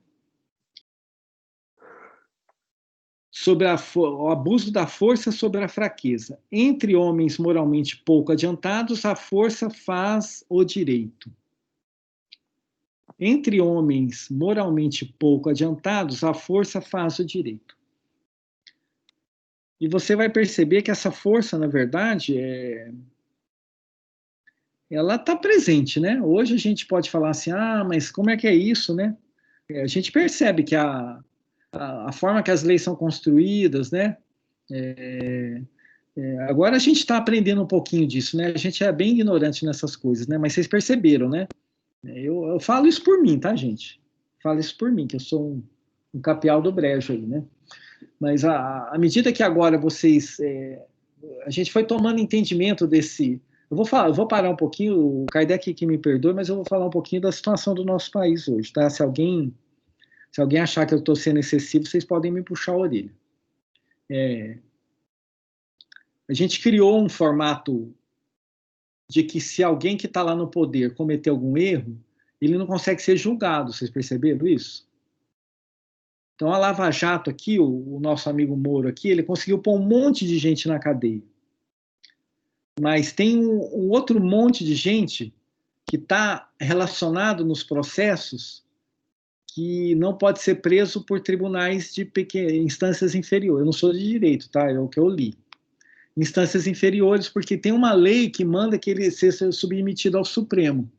Sobre o abuso da força sobre a fraqueza. Entre homens moralmente pouco adiantados, a força faz o direito. Entre homens moralmente pouco adiantados, a força faz o direito. E você vai perceber que essa força, na verdade, ela está presente, né? Hoje a gente pode falar assim, mas como é que é isso, né? A gente percebe que a forma que as leis são construídas, né? Agora a gente está aprendendo um pouquinho disso, né? A gente é bem ignorante nessas coisas, né? Mas vocês perceberam, né? Eu falo isso por mim, tá, gente? Falo isso por mim, que eu sou um capial do brejo aí, né? Mas à medida que agora vocês... a gente foi tomando entendimento desse... Eu vou parar um pouquinho, o Kardec que me perdoe, mas eu vou falar um pouquinho da situação do nosso país hoje, tá? Se alguém achar que eu estou sendo excessivo, vocês podem me puxar a orelha. A gente criou um formato de que se alguém que está lá no poder cometer algum erro, ele não consegue ser julgado, vocês perceberam isso? Então a Lava Jato aqui, o nosso amigo Moro aqui, ele conseguiu pôr um monte de gente na cadeia. Mas tem um outro monte de gente que está relacionado nos processos que não pode ser preso por tribunais de instâncias inferiores. Eu não sou de direito, tá? É o que eu li. Instâncias inferiores, porque tem uma lei que manda que ele seja submetido ao Supremo.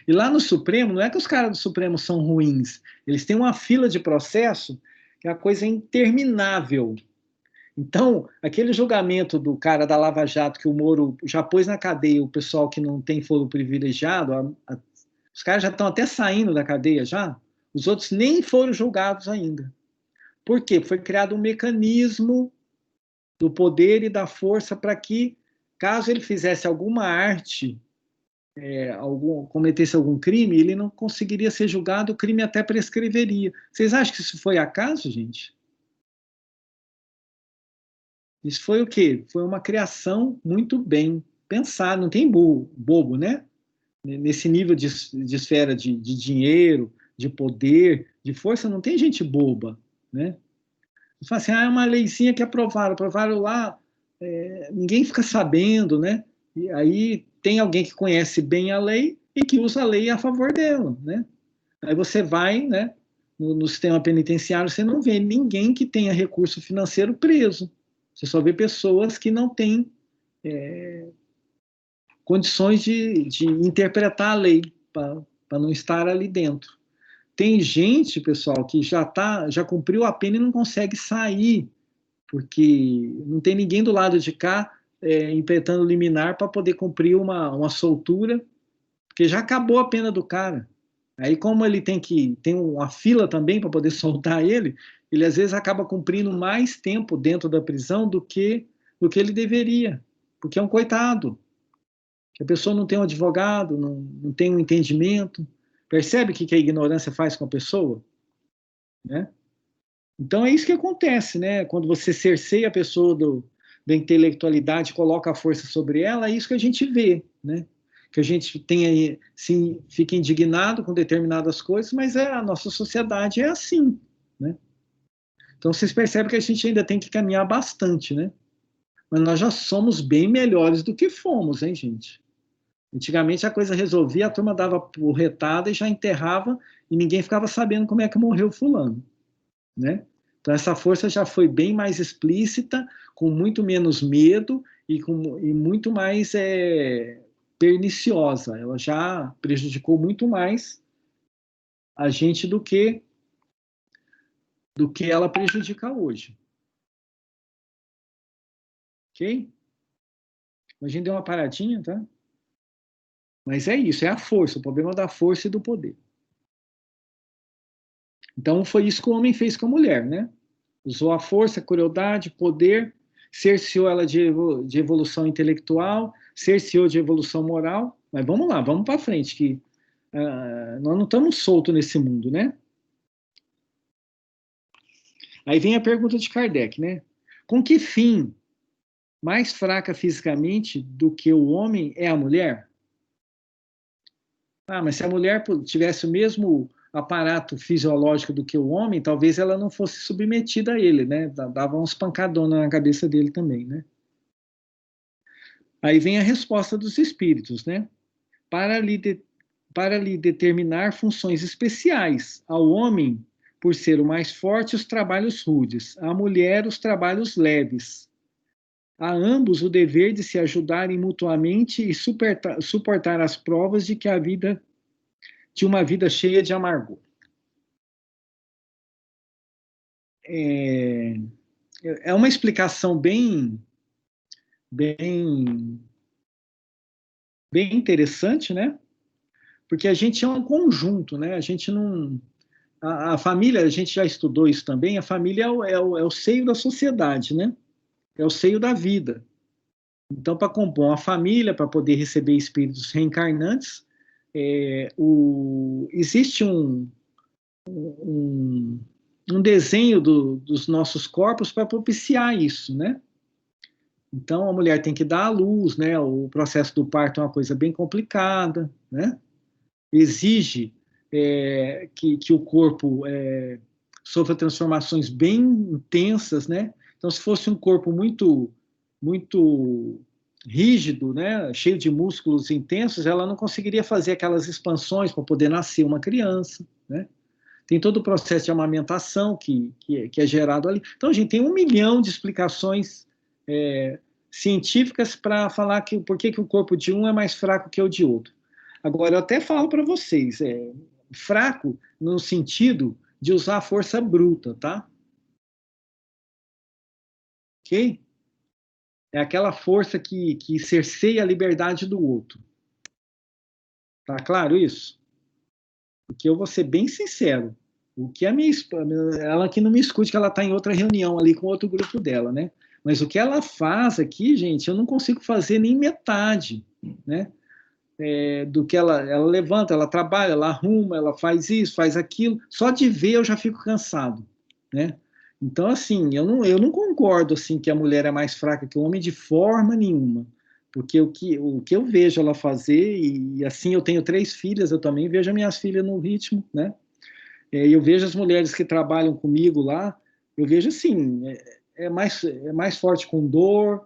E lá no Supremo, não é que os caras do Supremo são ruins, eles têm uma fila de processo que é uma coisa interminável. Então, aquele julgamento do cara da Lava Jato, que o Moro já pôs na cadeia o pessoal que não tem foro privilegiado, os caras já estão até saindo da cadeia já, os outros nem foram julgados ainda. Por quê? Foi criado um mecanismo do poder e da força para que, caso ele fizesse alguma arte, cometesse algum crime, ele não conseguiria ser julgado, o crime até prescreveria. Vocês acham que isso foi acaso, gente? Isso foi o quê? Foi uma criação muito bem pensada, não tem bobo, né? Nesse nível de esfera de dinheiro, de poder, de força, não tem gente boba, né? Você fala assim, é uma leizinha que aprovaram lá, ninguém fica sabendo, né? E aí tem alguém que conhece bem a lei e que usa a lei a favor dela, né? Aí você vai, né, no sistema penitenciário, você não vê ninguém que tenha recurso financeiro preso. Você só vê pessoas que não têm condições de interpretar a lei para não estar ali dentro. Tem gente, pessoal, que já cumpriu a pena e não consegue sair, porque não tem ninguém do lado de cá impetrando liminar para poder cumprir uma soltura, porque já acabou a pena do cara. Aí, como ele tem uma fila também para poder soltar ele às vezes acaba cumprindo mais tempo dentro da prisão do que ele deveria, porque é um coitado. A pessoa não tem um advogado, não tem um entendimento. Percebe o que a ignorância faz com a pessoa? Né? Então é isso que acontece, né? Quando você cerceia a pessoa da intelectualidade, coloca a força sobre ela, é isso que a gente vê, né? Que a gente tem, sim, fica indignado com determinadas coisas, mas a nossa sociedade é assim, né? Então vocês percebem que a gente ainda tem que caminhar bastante, né? Mas nós já somos bem melhores do que fomos, hein, gente? Antigamente a coisa resolvia, a turma dava porretada e já enterrava e ninguém ficava sabendo como é que morreu fulano, né? Então essa força já foi bem mais explícita, com muito menos medo e muito mais perniciosa. Ela já prejudicou muito mais a gente do que ela prejudica hoje. Ok? A gente deu uma paradinha, tá? Mas é isso, é a força, o problema da força e do poder. Então foi isso que o homem fez com a mulher, né? Usou a força, a crueldade, poder, cerceou ela de evolução intelectual, cerceou de evolução moral. Mas vamos lá, vamos para frente, que nós não estamos soltos nesse mundo, né? Aí vem a pergunta de Kardec, né? Com que fim mais fraca fisicamente do que o homem é a mulher? Mas se a mulher tivesse o mesmo aparato fisiológico do que o homem, talvez ela não fosse submetida a ele, né? Dava uns pancadonas na cabeça dele também, né? Aí vem a resposta dos espíritos, né? Para lhe determinar funções especiais. Ao homem, por ser o mais forte, os trabalhos rudes. À mulher, os trabalhos leves. A ambos o dever de se ajudarem mutuamente e suportar as provas de uma vida cheia de amargor. É uma explicação bem interessante, né? Porque a gente é um conjunto, né? A gente não... A família, a gente já estudou isso também, a família é o seio da sociedade, né? É o seio da vida. Então, para compor uma família, para poder receber espíritos reencarnantes, existe um desenho dos nossos corpos para propiciar isso, né? Então, a mulher tem que dar à luz, né? O processo do parto é uma coisa bem complicada, né? Exige que o corpo sofra transformações bem intensas, né? Então, se fosse um corpo muito rígido, né, cheio de músculos intensos, ela não conseguiria fazer aquelas expansões para poder nascer uma criança, né? Tem todo o processo de amamentação que é gerado ali. Então, a gente tem 1 milhão de explicações científicas para falar por que o corpo de um é mais fraco que o de outro. Agora, eu até falo para vocês, fraco no sentido de usar a força bruta, tá? Ok? É aquela força que cerceia a liberdade do outro. Tá claro isso? Porque eu vou ser bem sincero. O que a minha esposa, ela que não me escute, que ela está em outra reunião ali com outro grupo dela, né? Mas o que ela faz aqui, gente, eu não consigo fazer nem metade, né? Do que ela levanta, ela trabalha, ela arruma, ela faz isso, faz aquilo. Só de ver eu já fico cansado, né? Então, assim, eu não concordo assim que a mulher é mais fraca que o homem de forma nenhuma. Porque o que eu vejo ela fazer, e assim eu tenho 3 filhas, eu também vejo as minhas filhas no ritmo, né? Eu vejo as mulheres que trabalham comigo lá, eu vejo assim, é mais forte com dor,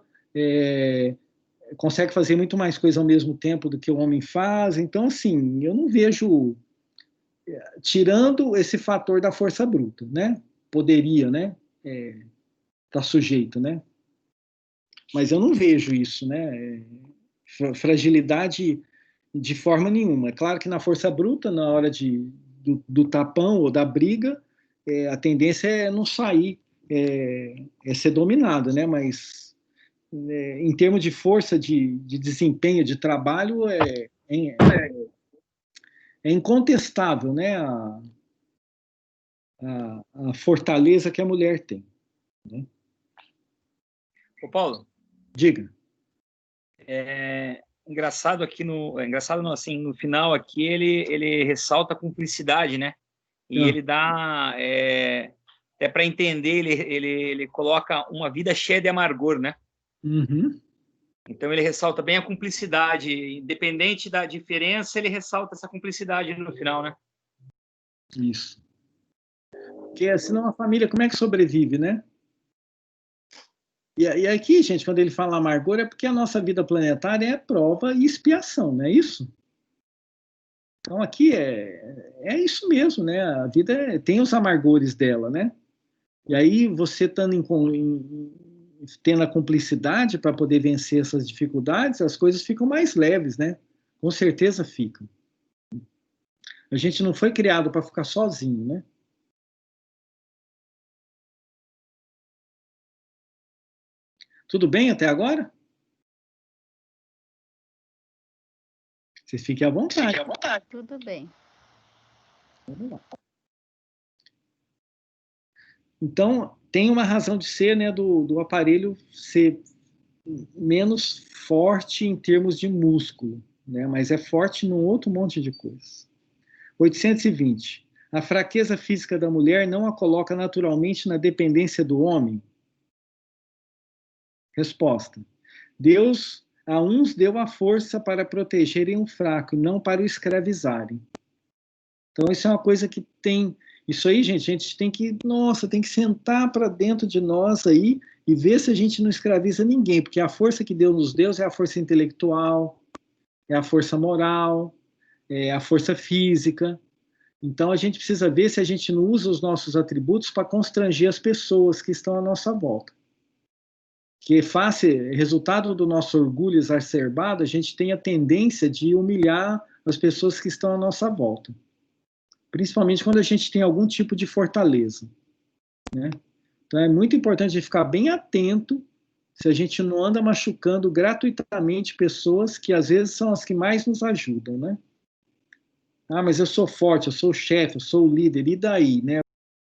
consegue fazer muito mais coisa ao mesmo tempo do que o homem faz. Então, assim, eu não vejo, tirando esse fator da força bruta, né? Poderia, né? Tá sujeito, né? Mas eu não vejo isso, né? Fragilidade de forma nenhuma. É claro que na força bruta, na hora do tapão ou da briga, a tendência é não sair, ser dominada, né? Mas em termos de força de desempenho, de trabalho, é incontestável, né? A fortaleza que a mulher tem, né? Ô, Paulo, Diga. engraçado aqui engraçado não, assim, no final aqui ele ressalta a cumplicidade, né? E ele dá, até para entender, ele coloca uma vida cheia de amargor, né? Uhum. Então ele ressalta bem a cumplicidade, independente da diferença, ele ressalta essa cumplicidade no final, né? Isso. Porque senão a família, como é que sobrevive, né? E aqui, gente, quando ele fala amargor, é porque a nossa vida planetária é prova e expiação, não é isso? Então aqui é isso mesmo, né? A vida tem os amargores dela, né? E aí você tendo a cumplicidade para poder vencer essas dificuldades, as coisas ficam mais leves, né? Com certeza ficam. A gente não foi criado para ficar sozinho, né? Tudo bem até agora? Vocês fiquem à vontade. Fique à vontade. Tudo bem. Vamos lá. Então, tem uma razão de ser, né, do aparelho ser menos forte em termos de músculo, né, mas é forte num outro monte de coisas. 820. A fraqueza física da mulher não a coloca naturalmente na dependência do homem? Resposta. Deus a uns deu a força para protegerem o fraco, e não para o escravizarem. Então, isso é uma coisa que tem... Isso aí, gente, a gente tem que... Nossa, tem que sentar para dentro de nós aí e ver se a gente não escraviza ninguém, porque a força que Deus nos deu é a força intelectual, é a força moral, é a força física. Então, a gente precisa ver se a gente não usa os nossos atributos para constranger as pessoas que estão à nossa volta. Que resultado do nosso orgulho exacerbado, a gente tem a tendência de humilhar as pessoas que estão à nossa volta. Principalmente quando a gente tem algum tipo de fortaleza, né? Então é muito importante ficar bem atento se a gente não anda machucando gratuitamente pessoas que às vezes são as que mais nos ajudam, né? Ah, mas eu sou forte, eu sou o chefe, eu sou o líder, e daí, né?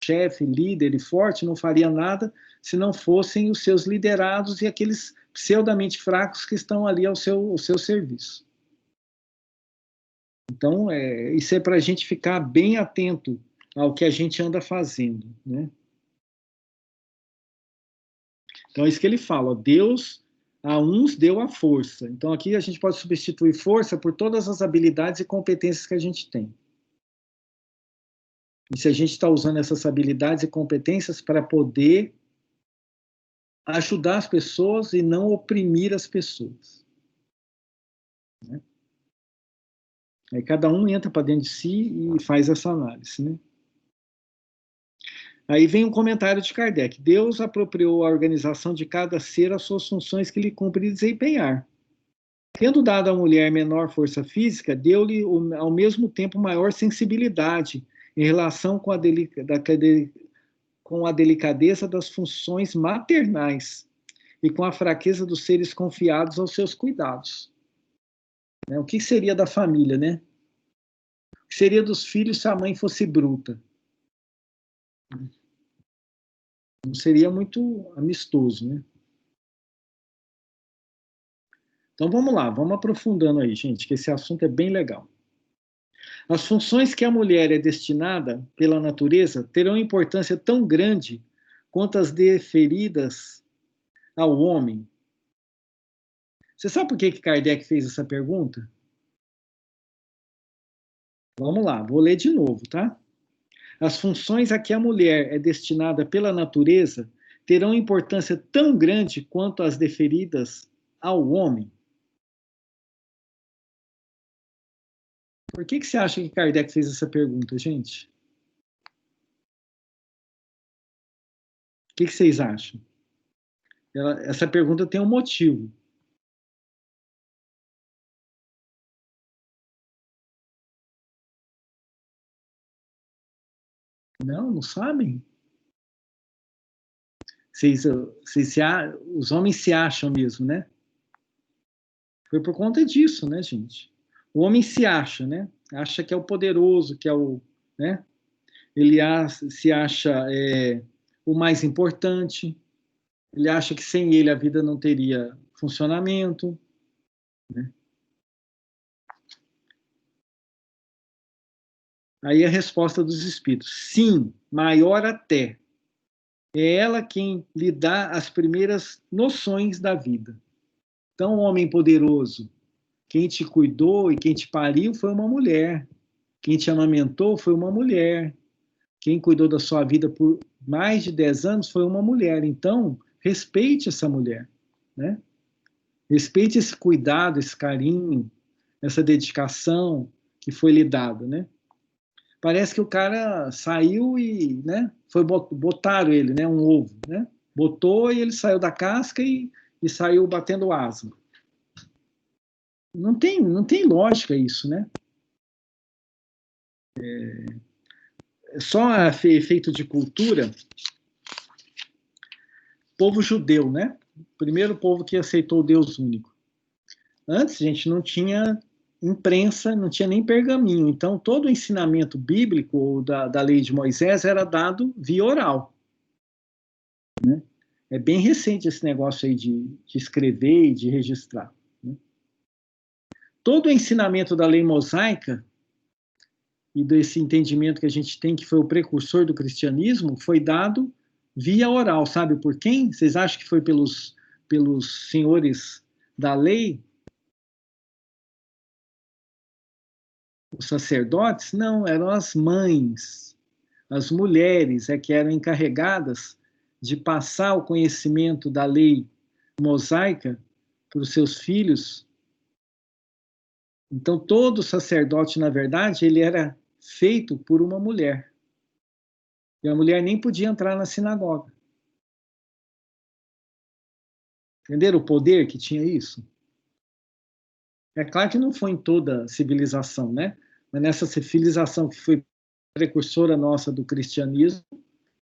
Chefe, líder e forte não faria nada se não fossem os seus liderados e aqueles pseudamente fracos que estão ali ao seu serviço. Então, isso é para a gente ficar bem atento ao que a gente anda fazendo, né? Então, é isso que ele fala, ó, Deus a uns deu a força. Então, aqui a gente pode substituir força por todas as habilidades e competências que a gente tem. E se a gente está usando essas habilidades e competências para poder ajudar as pessoas e não oprimir as pessoas, né? Aí cada um entra para dentro de si e faz essa análise, né? Aí vem um comentário de Kardec. Deus apropriou a organização de cada ser às suas funções que lhe cumpre desempenhar. Tendo dado à mulher menor força física, deu-lhe ao mesmo tempo maior sensibilidade em relação com a delicadeza das funções maternais e com a fraqueza dos seres confiados aos seus cuidados. O que seria da família, né? O que seria dos filhos se a mãe fosse bruta? Não seria muito amistoso, né? Então vamos lá, vamos aprofundando aí, gente, que esse assunto é bem legal. As funções que a mulher é destinada pela natureza terão importância tão grande quanto as deferidas ao homem. Você sabe por que Kardec fez essa pergunta? Vamos lá, vou ler de novo, tá? As funções a que a mulher é destinada pela natureza terão importância tão grande quanto as deferidas ao homem. Por que você acha que Kardec fez essa pergunta, gente? O que vocês acham? Essa pergunta tem um motivo. Não sabem? Os homens se acham mesmo, né? Foi por conta disso, né, gente? O homem se acha, né? Acha que é o poderoso, que é o, né? Ele se acha o mais importante. Ele acha que sem ele a vida não teria funcionamento, né? Aí a resposta dos espíritos: sim, maior até. É ela quem lhe dá as primeiras noções da vida. Então, homem poderoso, quem te cuidou e quem te pariu foi uma mulher. Quem te amamentou foi uma mulher. Quem cuidou da sua vida por mais de 10 anos foi uma mulher. Então, respeite essa mulher, né? Respeite esse cuidado, esse carinho, essa dedicação que foi lhe dada, né? Parece que o cara saiu e, né, botaram ele, né, um ovo, né? Botou e ele saiu da casca e saiu batendo asa. Não tem lógica isso, né? Só efeito de cultura. Povo judeu, né? Primeiro povo que aceitou o Deus único. Antes, gente, não tinha imprensa, não tinha nem pergaminho. Então, todo o ensinamento bíblico ou da lei de Moisés era dado via oral, né? É bem recente esse negócio aí de escrever e de registrar, né? Todo o ensinamento da lei mosaica e desse entendimento que a gente tem, que foi o precursor do cristianismo, foi dado via oral. Sabe por quem? Vocês acham que foi pelos senhores da lei? Os sacerdotes? Não, eram as mães. As mulheres que eram encarregadas de passar o conhecimento da lei mosaica para os seus filhos. Então, todo sacerdote, na verdade, ele era feito por uma mulher. E a mulher nem podia entrar na sinagoga. Entenderam o poder que tinha isso? É claro que não foi em toda a civilização, né? Mas nessa civilização que foi precursora nossa do cristianismo,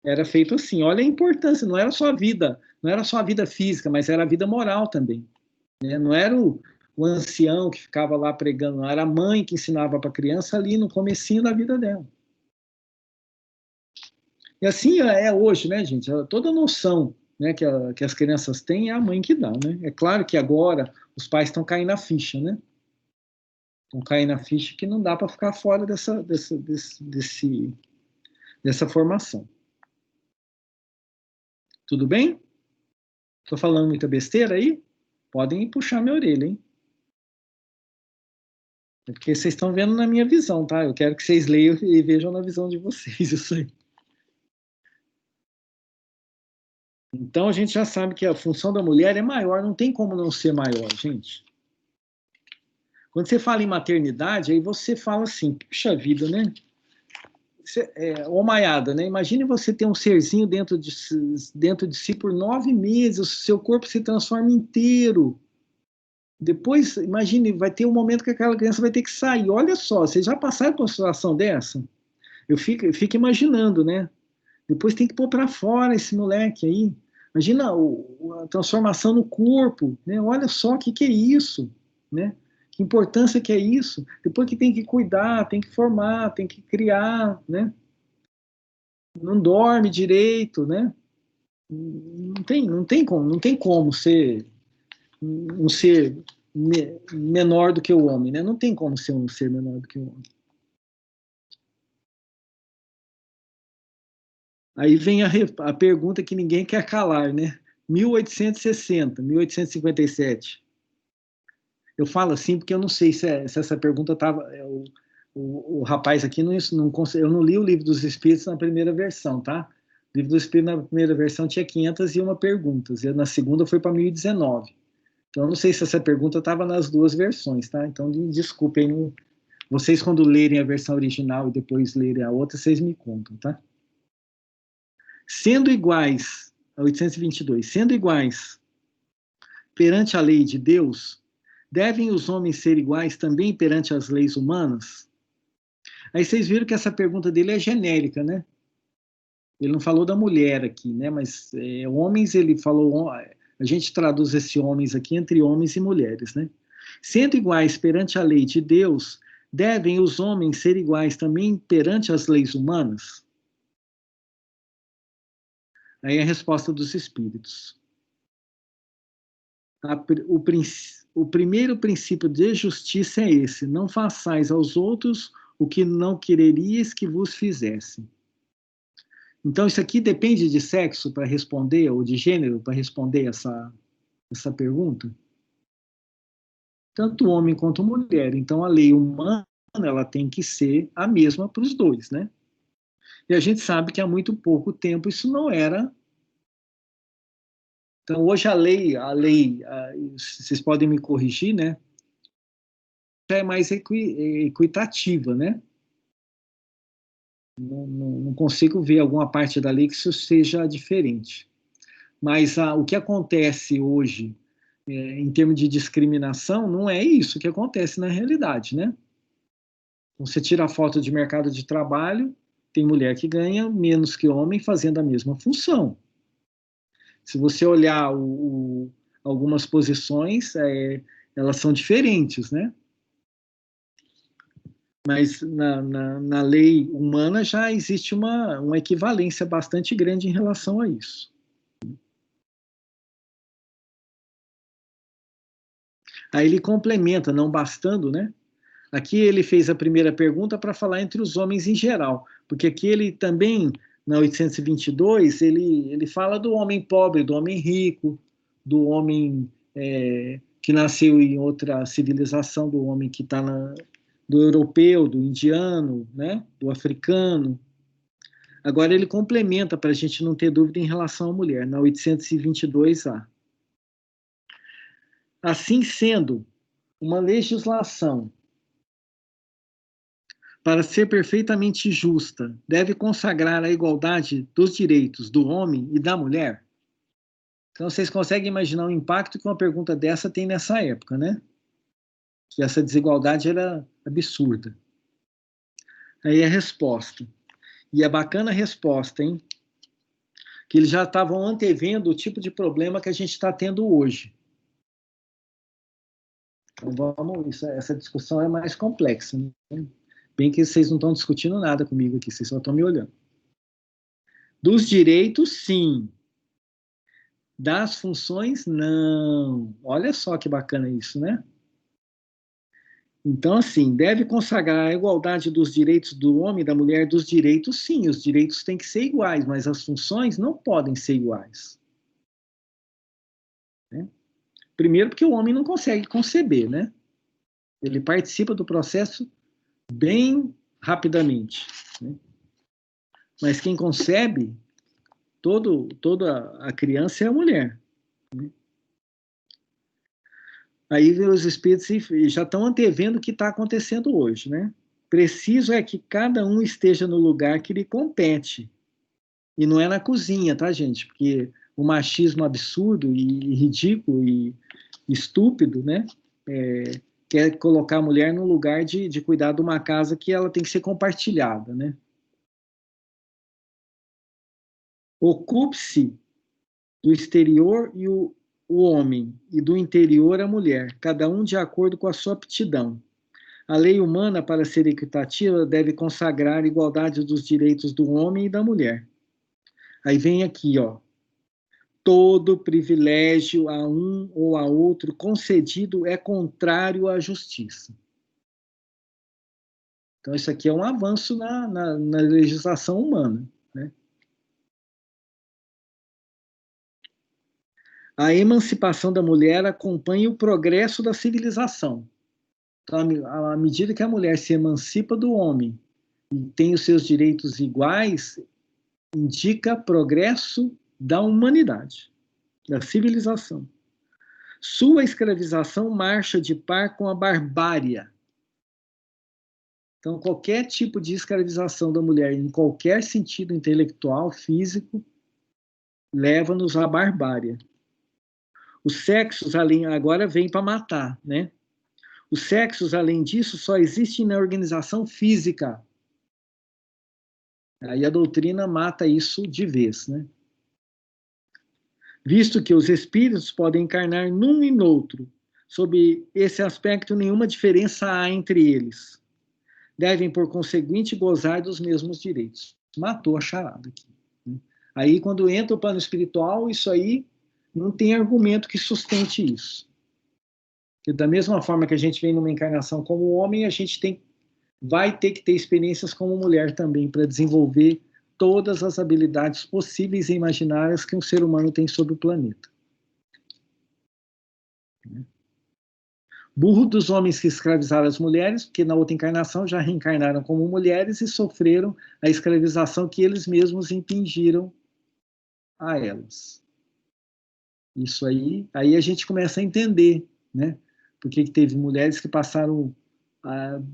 era feito assim. Olha a importância, não era só a vida física, mas era a vida moral também, né? Não era o ancião que ficava lá pregando, não, era a mãe que ensinava para a criança ali no comecinho da vida dela. E assim é hoje, né, gente? Toda noção, né, que as crianças têm é a mãe que dá, né? É claro que agora os pais estão caindo na ficha, né? Estão caindo na ficha que não dá para ficar fora dessa formação. Tudo bem? Estou falando muita besteira aí? Podem puxar minha orelha, hein? É porque vocês estão vendo na minha visão, tá? Eu quero que vocês leiam e vejam na visão de vocês isso aí. Então a gente já sabe que a função da mulher é maior, não tem como não ser maior, gente. Quando você fala em maternidade, aí você fala assim, puxa vida, né? Ô Maiada, né? Imagine você ter um serzinho dentro de si por 9 meses, o seu corpo se transforma inteiro. Depois, imagine, vai ter um momento que aquela criança vai ter que sair. Olha só, vocês já passaram por uma situação dessa? Eu fico imaginando, né? Depois tem que pôr para fora esse moleque aí. Imagina a transformação no corpo, né? Olha só o que é isso, né? Que importância que é isso? Depois que tem que cuidar, tem que formar, tem que criar, né? Não dorme direito, né? Não tem como ser um ser menor do que o homem, né? Não tem como ser um ser menor do que o homem. Aí vem a pergunta que ninguém quer calar, né? 1860, 1857. Eu falo assim porque eu não sei se essa pergunta estava... O rapaz aqui, eu não li o Livro dos Espíritos na primeira versão, tá? O Livro dos Espíritos na primeira versão tinha 501 perguntas, e na segunda foi para 1019. Então, eu não sei se essa pergunta estava nas duas versões, tá? Então, desculpem. Vocês, quando lerem a versão original e depois lerem a outra, vocês me contam, tá? Sendo iguais, a 822, sendo iguais perante a lei de Deus, devem os homens ser iguais também perante as leis humanas? Aí vocês viram que essa pergunta dele é genérica, né? Ele não falou da mulher aqui, né? Mas homens, ele falou... A gente traduz esse homens aqui entre homens e mulheres, né? Sendo iguais perante a lei de Deus, devem os homens ser iguais também perante as leis humanas? Aí a resposta dos espíritos. O primeiro princípio de justiça é esse: não façais aos outros o que não quereríeis que vos fizessem. Então, isso aqui depende de sexo para responder, ou de gênero para responder essa pergunta? Tanto homem quanto mulher. Então, a lei humana, ela tem que ser a mesma para os dois, né? E a gente sabe que há muito pouco tempo isso não era. Então, hoje a lei, vocês podem me corrigir, né? Já é mais equitativa, né? Não consigo ver alguma parte da lei que isso seja diferente. Mas o que acontece hoje, em termos de discriminação, não é isso que acontece na realidade, né? Você tira a foto de mercado de trabalho, tem mulher que ganha menos que homem fazendo a mesma função. Se você olhar algumas posições, elas são diferentes, né? Mas na lei humana já existe uma equivalência bastante grande em relação a isso. Aí ele complementa, não bastando, né? Aqui ele fez a primeira pergunta para falar entre os homens em geral, porque aqui ele também, na 822, ele fala do homem pobre, do homem rico, do homem que nasceu em outra civilização, do homem que está do europeu, do indiano, né? Do africano. Agora ele complementa para a gente não ter dúvida em relação à mulher, na 822A. Assim sendo, uma legislação, para ser perfeitamente justa, deve consagrar a igualdade dos direitos do homem e da mulher? Então, vocês conseguem imaginar o impacto que uma pergunta dessa tem nessa época, né? Que essa desigualdade era absurda. Aí a resposta. E é bacana a resposta, hein? Que eles já estavam antevendo o tipo de problema que a gente está tendo hoje. Então, essa discussão é mais complexa, né? Bem que vocês não estão discutindo nada comigo aqui, vocês só estão me olhando. Dos direitos, sim. Das funções, não. Olha só que bacana isso, né? Então, assim, deve consagrar a igualdade dos direitos do homem e da mulher. Dos direitos, sim. Os direitos têm que ser iguais, mas as funções não podem ser iguais. Né? Primeiro porque o homem não consegue conceber, né? Ele participa do processo bem rapidamente, né? Mas quem concebe toda a criança é a mulher, né? Aí os espíritos já estão antevendo o que está acontecendo hoje, né? Preciso é que cada um esteja no lugar que lhe compete, e não é na cozinha, tá, gente? Porque o machismo absurdo e ridículo e estúpido, né? Quer colocar a mulher no lugar de cuidar de uma casa que ela tem que ser compartilhada, né? Ocupe-se do exterior o homem, e do interior a mulher, cada um de acordo com a sua aptidão. A lei humana, para ser equitativa, deve consagrar a igualdade dos direitos do homem e da mulher. Aí vem aqui, ó. todo privilégio a um ou a outro concedido é contrário à justiça. Então, isso aqui é um avanço na legislação humana, né? A emancipação da mulher acompanha o progresso da civilização. Então, à medida que a mulher se emancipa do homem e tem os seus direitos iguais, indica progresso da humanidade, da civilização. Sua escravização marcha de par com a barbárie. Então, qualquer tipo de escravização da mulher, em qualquer sentido intelectual, físico, leva-nos à barbárie. Os sexos, agora vem para matar, né? Os sexos, além disso, só existem na organização física. Aí a doutrina mata isso de vez, né? Visto que os espíritos podem encarnar num e noutro, sob esse aspecto, nenhuma diferença há entre eles. Devem, por conseguinte, gozar dos mesmos direitos. Matou a charada aqui, né? Aí, quando entra o plano espiritual, isso aí não tem argumento que sustente isso. Porque da mesma forma que a gente vem numa encarnação como homem, a gente vai ter que ter experiências como mulher também, para desenvolver todas as habilidades possíveis e imaginárias que um ser humano tem sobre o planeta. Burro dos homens que escravizaram as mulheres, porque na outra encarnação já reencarnaram como mulheres e sofreram a escravização que eles mesmos impingiram a elas. Isso aí a gente começa a entender, né? Porque teve mulheres que passaram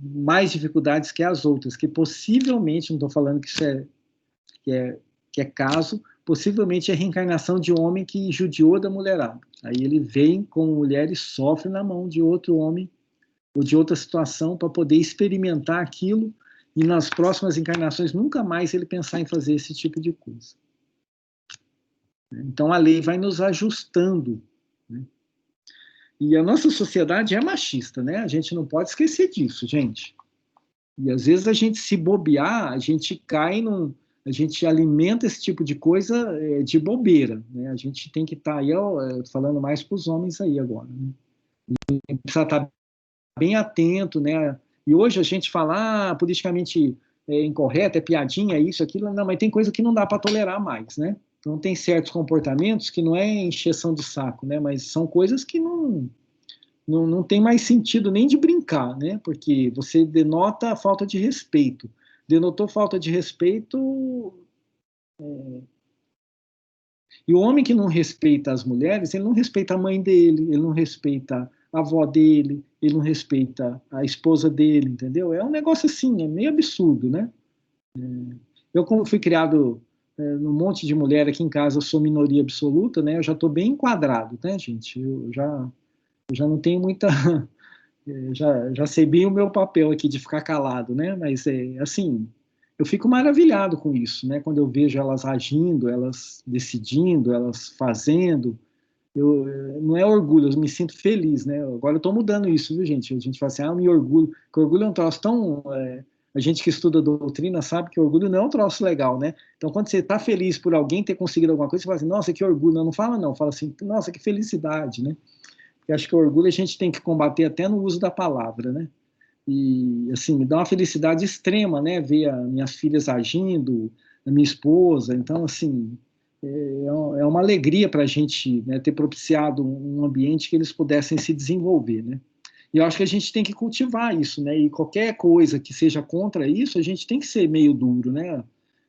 mais dificuldades que as outras, que possivelmente, não estou falando que isso é caso, possivelmente é reencarnação de um homem que judiou da mulherada. Aí ele vem como mulher e sofre na mão de outro homem ou de outra situação para poder experimentar aquilo e nas próximas encarnações nunca mais ele pensar em fazer esse tipo de coisa. Então a lei vai nos ajustando, né? E a nossa sociedade é machista, né? A gente não pode esquecer disso, gente. E às vezes a gente se bobear, a gente cai a gente alimenta esse tipo de coisa de bobeira, né? A gente tem que estar aí, falando mais para os homens aí agora, né? E precisa estar bem atento, né? E hoje a gente fala, politicamente incorreto, é piadinha, isso, aquilo, não, mas tem coisa que não dá para tolerar mais, né? Então tem certos comportamentos que não é encheção de saco, né? Mas são coisas que não tem mais sentido nem de brincar, né? Porque você denota a falta de respeito. Denotou falta de respeito. E o homem que não respeita as mulheres, ele não respeita a mãe dele, ele não respeita a avó dele, ele não respeita a esposa dele, entendeu? É um negócio assim, é meio absurdo, né? Eu, como fui criado num monte de mulher aqui em casa, eu sou minoria absoluta, né? Eu já estou bem enquadrado, né, gente? Eu já não tenho muita... já sei bem o meu papel aqui de ficar calado, né? Mas, assim, eu fico maravilhado com isso, né? Quando eu vejo elas agindo, elas decidindo, elas fazendo, não é orgulho, eu me sinto feliz, né? Agora eu estou mudando isso, viu, gente? A gente fala assim, eu me orgulho, porque orgulho é um troço tão... a gente que estuda doutrina sabe que orgulho não é um troço legal, né? Então, quando você está feliz por alguém ter conseguido alguma coisa, você fala assim, nossa, que orgulho. Não fala não, fala assim, nossa, que felicidade, né? Eu acho que o orgulho a gente tem que combater até no uso da palavra, né? E, assim, me dá uma felicidade extrema, né? Ver as minhas filhas agindo, a minha esposa. Então, assim, é uma alegria para a gente, né, ter propiciado um ambiente que eles pudessem se desenvolver, né? E eu acho que a gente tem que cultivar isso, né? E qualquer coisa que seja contra isso, a gente tem que ser meio duro, né?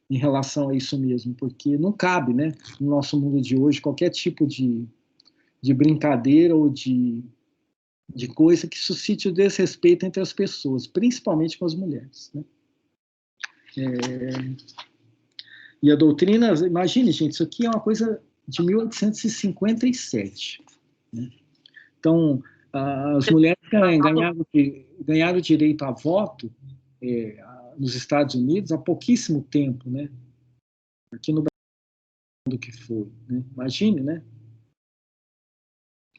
Em relação a isso mesmo, porque não cabe, né? No nosso mundo de hoje, qualquer tipo de brincadeira ou de coisa que suscite o desrespeito entre as pessoas, principalmente com as mulheres, né? E a doutrina, imagine, gente, isso aqui é uma coisa de 1857, né? Então, as mulheres ganharam direito a voto nos Estados Unidos há pouquíssimo tempo, né? Aqui no Brasil, do que foi, né? Imagine, né?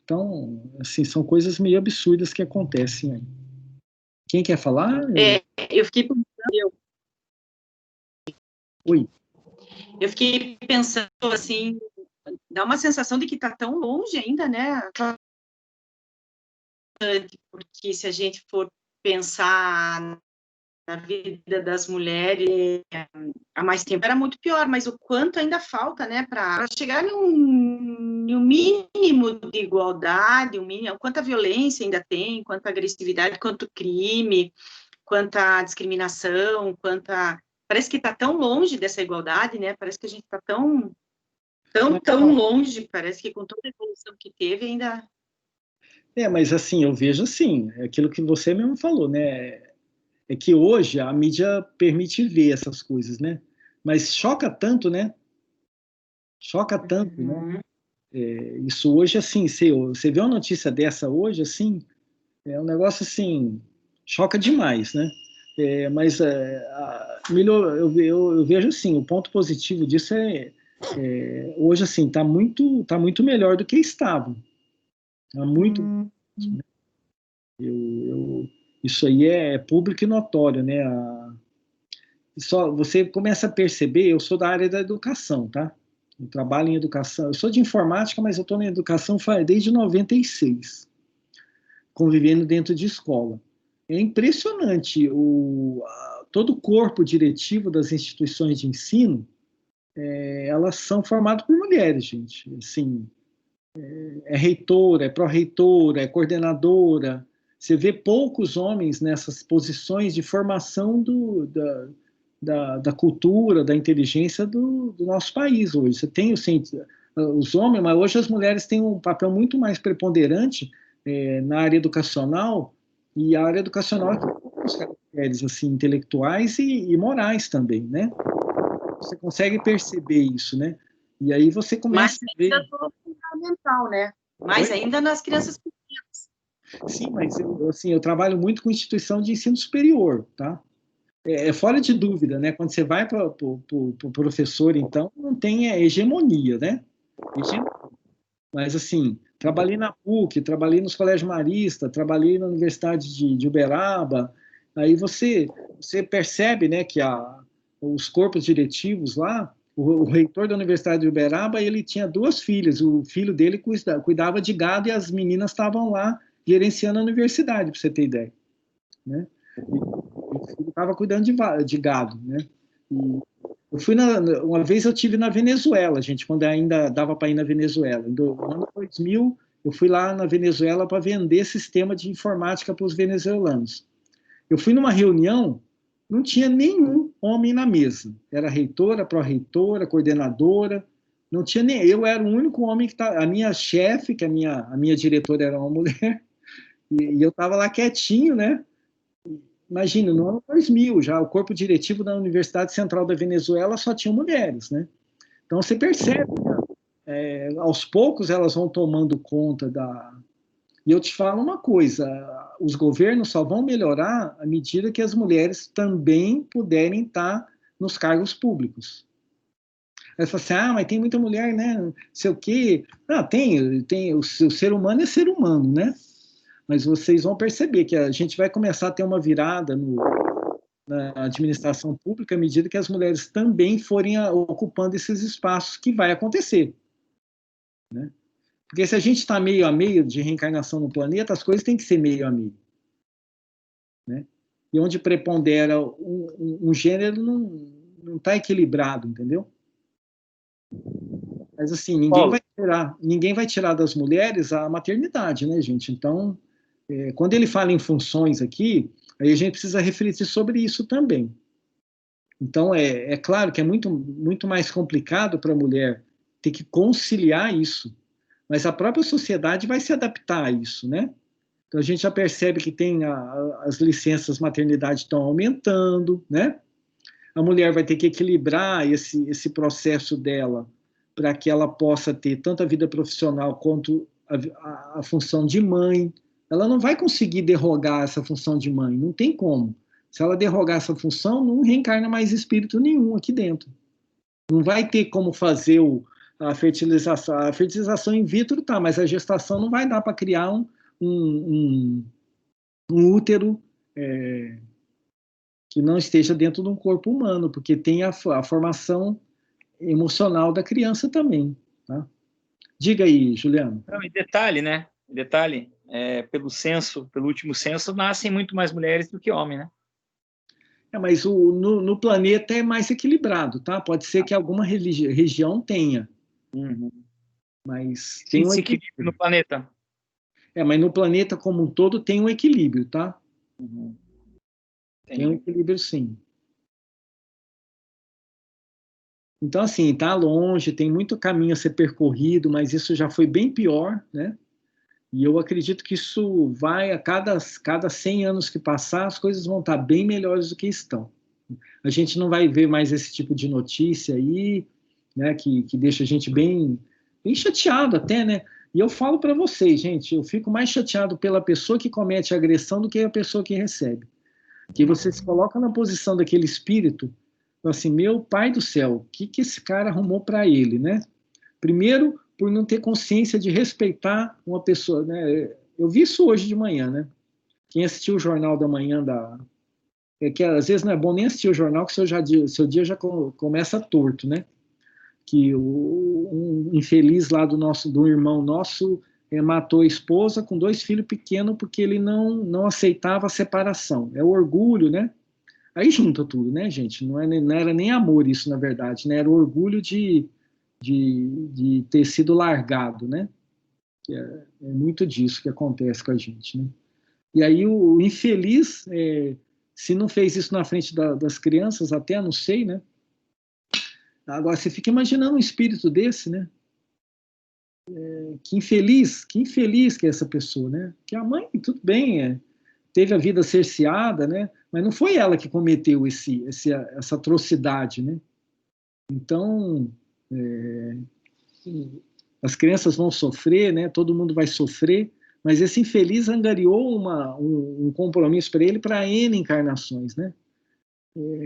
Então, assim, são coisas meio absurdas que acontecem aí. Quem quer falar? Eu fiquei pensando... Oi. Eu fiquei pensando, assim, dá uma sensação de que está tão longe ainda, né? Porque se a gente for pensar na vida das mulheres há mais tempo era muito pior, mas o quanto ainda falta, né, para chegar num mínimo de igualdade, quanta violência ainda tem, quanta agressividade, quanto crime, quanta discriminação, parece que está tão longe dessa igualdade, né? Parece que a gente está tão longe, parece que com toda a evolução que teve ainda. Mas assim, eu vejo assim, é aquilo que você mesmo falou, né? É que hoje a mídia permite ver essas coisas, né? Mas choca tanto, né? Choca tanto, né? Isso hoje, assim, você vê uma notícia dessa hoje, assim, é um negócio, assim, choca demais, né? Mas melhor, eu vejo, assim, o ponto positivo disso hoje, assim, tá muito melhor do que estava. Tá muito... isso aí é público e notório, né? Você começa a perceber, eu sou da área da educação, tá? Eu trabalho em educação, eu sou de informática, mas eu estou na educação desde 96, convivendo dentro de escola. É impressionante, todo o corpo diretivo das instituições de ensino, elas são formadas por mulheres, gente. Assim, é reitora, é pró-reitora, é coordenadora. Você vê poucos homens nessas posições de formação da cultura, da inteligência do nosso país hoje. Você tem os homens, mas hoje as mulheres têm um papel muito mais preponderante na área educacional, e a área educacional tem muitos caracteres assim, intelectuais e morais também, né? Você consegue perceber isso, né? E aí você começa a ver... Mas ainda no fundamental, né? Mais ainda nas crianças pequenas. Sim, mas eu trabalho muito com instituição de ensino superior, tá? Fora de dúvida, né? Quando você vai para o professor, então, não tem hegemonia, né? Mas, assim, trabalhei na PUC, trabalhei nos colégios maristas, trabalhei na Universidade de Uberaba, aí você percebe, né, que os corpos diretivos lá, o reitor da Universidade de Uberaba, ele tinha 2 filhas, o filho dele cuidava de gado e as meninas estavam lá gerenciando a universidade, para você ter ideia, né? Ele estava cuidando de gado, né? E uma vez eu tive na Venezuela, gente, quando ainda dava para ir na Venezuela. No ano 2000, eu fui lá na Venezuela para vender sistema de informática para os venezuelanos. Eu fui numa reunião, não tinha nenhum homem na mesa. Era reitora, pró-reitora, coordenadora, não tinha nem... Eu era o único homem que estava... A minha chefe, que a minha diretora era uma mulher, e eu estava lá quietinho, né? Imagina, no ano 2000, já o corpo diretivo da Universidade Central da Venezuela só tinha mulheres, né? Então você percebe, aos poucos elas vão tomando conta da... E eu te falo uma coisa, os governos só vão melhorar à medida que as mulheres também puderem estar nos cargos públicos. Aí você fala assim, mas tem muita mulher, né? Não sei o quê. Tem o ser humano é ser humano, né? Mas vocês vão perceber que a gente vai começar a ter uma virada na administração pública à medida que as mulheres também forem ocupando esses espaços, que vai acontecer, né? Porque se a gente está meio a meio de reencarnação no planeta, as coisas têm que ser meio a meio, né? E onde prepondera um gênero não está equilibrado, entendeu? Mas assim, ninguém vai tirar das mulheres a maternidade, né, gente? Então, quando ele fala em funções aqui, aí a gente precisa refletir sobre isso também. Então, é claro que é muito, muito mais complicado para a mulher ter que conciliar isso, mas a própria sociedade vai se adaptar a isso, né? Então, a gente já percebe que tem as licenças maternidade estão aumentando, né? A mulher vai ter que equilibrar esse processo dela para que ela possa ter tanto a vida profissional quanto a função de mãe. Ela não vai conseguir derrogar essa função de mãe, não tem como. Se ela derrogar essa função, não reencarna mais espírito nenhum aqui dentro. Não vai ter como fazer a fertilização. A fertilização in vitro tá, mas a gestação não vai dar para criar um útero que não esteja dentro de um corpo humano, porque tem a formação emocional da criança também, tá? Diga aí, Juliano. Não, e detalhe, né? Detalhe, pelo último censo, nascem muito mais mulheres do que homens, né? Mas no planeta é mais equilibrado, tá? Pode ser que alguma região tenha, mas tem um Esse equilíbrio no equilíbrio. planeta. Mas no planeta como um todo tem um equilíbrio, tá? Tem um Entendi. equilíbrio, sim. Então, assim, tá longe, tem muito caminho a ser percorrido, mas isso já foi bem pior, né? E eu acredito que isso vai, a cada 100 anos que passar, as coisas vão estar bem melhores do que estão. A gente não vai ver mais esse tipo de notícia aí, né, que deixa a gente bem chateado até, né? E eu falo para vocês, gente, eu fico mais chateado pela pessoa que comete a agressão do que a pessoa que recebe. Que você se coloca na posição daquele espírito, assim, meu pai do céu, o que esse cara arrumou para ele, né? Primeiro, por não ter consciência de respeitar uma pessoa, né? Eu vi isso hoje de manhã, né? Quem assistiu o Jornal da Manhã que às vezes não é bom nem assistir o jornal, que seu dia já começa torto, né? Que um infeliz lá do irmão nosso matou a esposa com 2 filhos pequenos porque ele não aceitava a separação. É o orgulho, né? Aí junta tudo, né, gente? Não era nem amor isso, na verdade, né? Era o orgulho de ter sido largado, né? É muito disso que acontece com a gente, né? E aí o infeliz, se não fez isso na frente das crianças, até não sei, né? Agora você fica imaginando um espírito desse, né? Que infeliz que é essa pessoa, né? Que a mãe, tudo bem, teve a vida cerceada, né? Mas não foi ela que cometeu essa atrocidade, né? Então, as crianças vão sofrer, né? Todo mundo vai sofrer, mas esse infeliz angariou um compromisso para ele para N encarnações, né?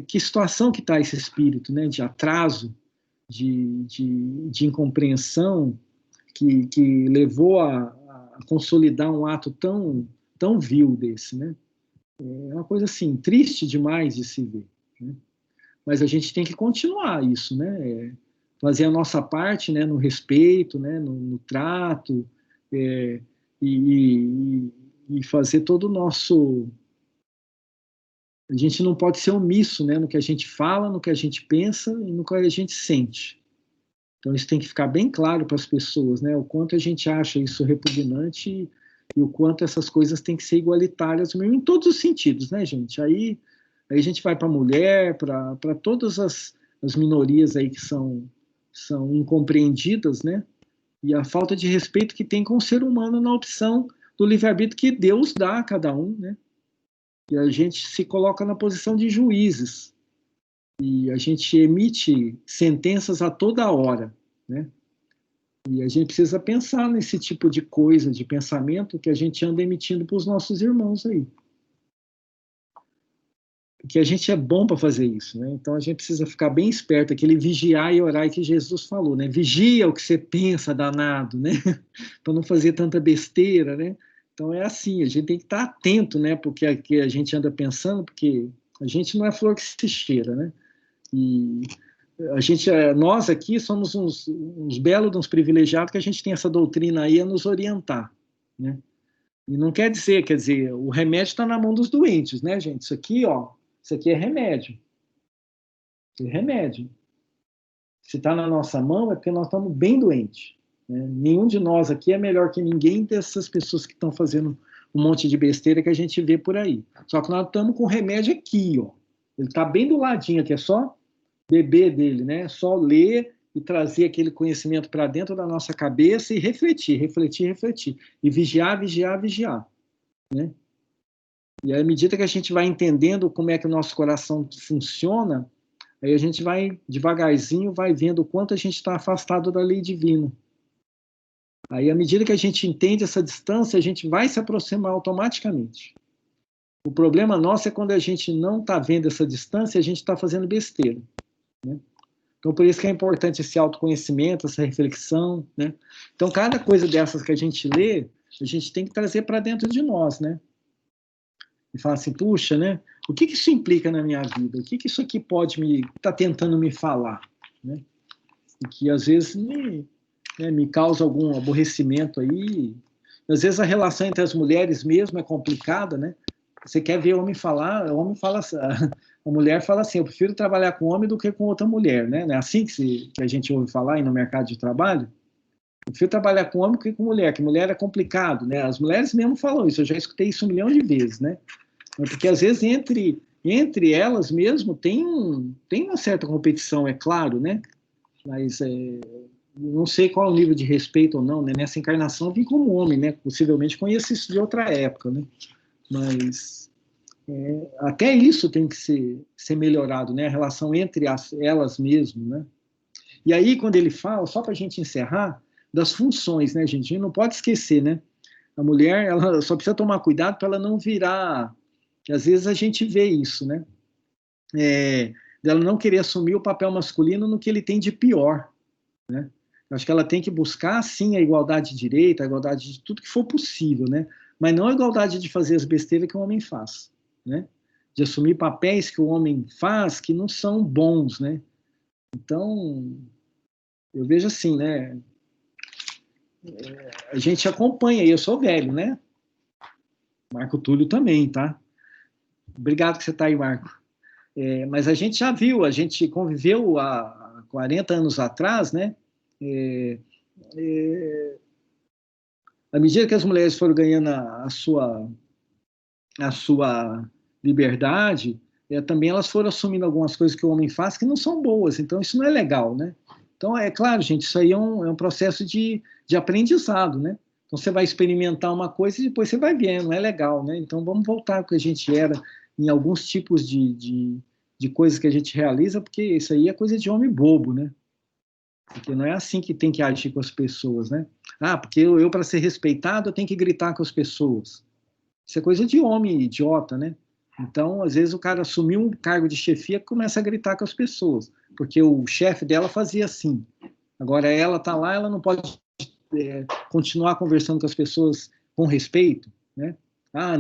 Que situação que está esse espírito, né? De atraso, de incompreensão, que levou a consolidar um ato tão vil desse, né? É uma coisa assim, triste demais de se ver, né? Mas a gente tem que continuar isso, né? Fazer a nossa parte, né? No respeito, né? No trato, e fazer todo o nosso... A gente não pode ser omisso, né? No que a gente fala, no que a gente pensa e no que a gente sente. Então isso tem que ficar bem claro para as pessoas, né? O quanto a gente acha isso repugnante e o quanto essas coisas têm que ser igualitárias mesmo em todos os sentidos, né, gente? Aí a gente vai para a mulher, para todas as minorias aí que são incompreendidas, né? E a falta de respeito que tem com o ser humano na opção do livre-arbítrio que Deus dá a cada um, né? E a gente se coloca na posição de juízes. E a gente emite sentenças a toda hora, né? E a gente precisa pensar nesse tipo de coisa, de pensamento que a gente anda emitindo para os nossos irmãos aí. Porque a gente é bom para fazer isso, né? Então a gente precisa ficar bem esperto, aquele vigiar e orar que Jesus falou, né? Vigia o que você pensa, danado, né? Para não fazer tanta besteira, né? Então é assim, a gente tem que estar atento, né? Porque a gente anda pensando, porque a gente não é flor que se cheira, né? E nós aqui somos uns belos, uns privilegiados que a gente tem essa doutrina aí a nos orientar, né? E não quer dizer, o remédio está na mão dos doentes, né, gente? Isso aqui é remédio. É remédio. Se está na nossa mão é porque nós estamos bem doentes, né? Nenhum de nós aqui é melhor que ninguém dessas pessoas que estão fazendo um monte de besteira que a gente vê por aí. Só que nós estamos com o remédio aqui, ó. Ele está bem do ladinho aqui, é só beber dele, né? Só ler e trazer aquele conhecimento para dentro da nossa cabeça e refletir. E vigiar, né? E à medida que a gente vai entendendo como é que o nosso coração funciona, aí a gente vai, devagarzinho, vai vendo o quanto a gente está afastado da lei divina. Aí, à medida que a gente entende essa distância, a gente vai se aproximar automaticamente. O problema nosso é quando a gente não está vendo essa distância, a gente está fazendo besteira, né? Então, por isso que é importante esse autoconhecimento, essa reflexão, né? Então, cada coisa dessas que a gente lê, a gente tem que trazer para dentro de nós, né? E falar assim, puxa, né? O que isso implica na minha vida? O que isso aqui pode tá tentando me falar, né? E que, às vezes, né, me causa algum aborrecimento aí. Às vezes a relação entre as mulheres mesmo é complicada, né? Você quer ver homem falar, o homem fala, a mulher fala assim, eu prefiro trabalhar com homem do que com outra mulher, né? Não é assim que a gente ouve falar aí no mercado de trabalho? Eu prefiro trabalhar com homem do que com mulher, que mulher é complicado, né? As mulheres mesmo falam isso, eu já escutei isso 1 milhão de vezes, né? Porque às vezes entre elas mesmo tem uma certa competição, é claro, né? Mas não sei qual é o nível de respeito ou não, né? Nessa encarnação eu vim como homem, né? Possivelmente conheço isso de outra época, né? Mas até isso tem que ser melhorado, né? A relação entre elas mesmo, né? E aí, quando ele fala, só para a gente encerrar, das funções, né, gente? A gente não pode esquecer, né? A mulher, ela só precisa tomar cuidado para ela não virar... Às vezes a gente vê isso, né? Dela não querer assumir o papel masculino no que ele tem de pior, né? Eu acho que ela tem que buscar, sim, a igualdade de direito, a igualdade de tudo que for possível, né? Mas não a igualdade de fazer as besteiras que o homem faz, né? De assumir papéis que o homem faz que não são bons, né? Então, eu vejo assim, né? A gente acompanha, e eu sou velho, né? Marco Túlio também, tá? Obrigado que você está aí, Marco. Mas a gente já viu, a gente conviveu há 40 anos atrás, né? À medida que as mulheres foram ganhando a sua liberdade, também elas foram assumindo algumas coisas que o homem faz que não são boas, então isso não é legal, né? Então, é claro, gente, isso aí é um processo de aprendizado, né? Então, você vai experimentar uma coisa e depois você vai vendo, não é legal, né? Então, vamos voltar ao que a gente era em alguns tipos de coisas que a gente realiza, porque isso aí é coisa de homem bobo, né? Porque não é assim que tem que agir com as pessoas, né? Porque eu para ser respeitado, eu tenho que gritar com as pessoas. Isso é coisa de homem idiota, né? Então, às vezes, o cara assumiu um cargo de chefia e começa a gritar com as pessoas, porque o chefe dela fazia assim. Agora, ela está lá, ela não pode continuar conversando com as pessoas com respeito, né?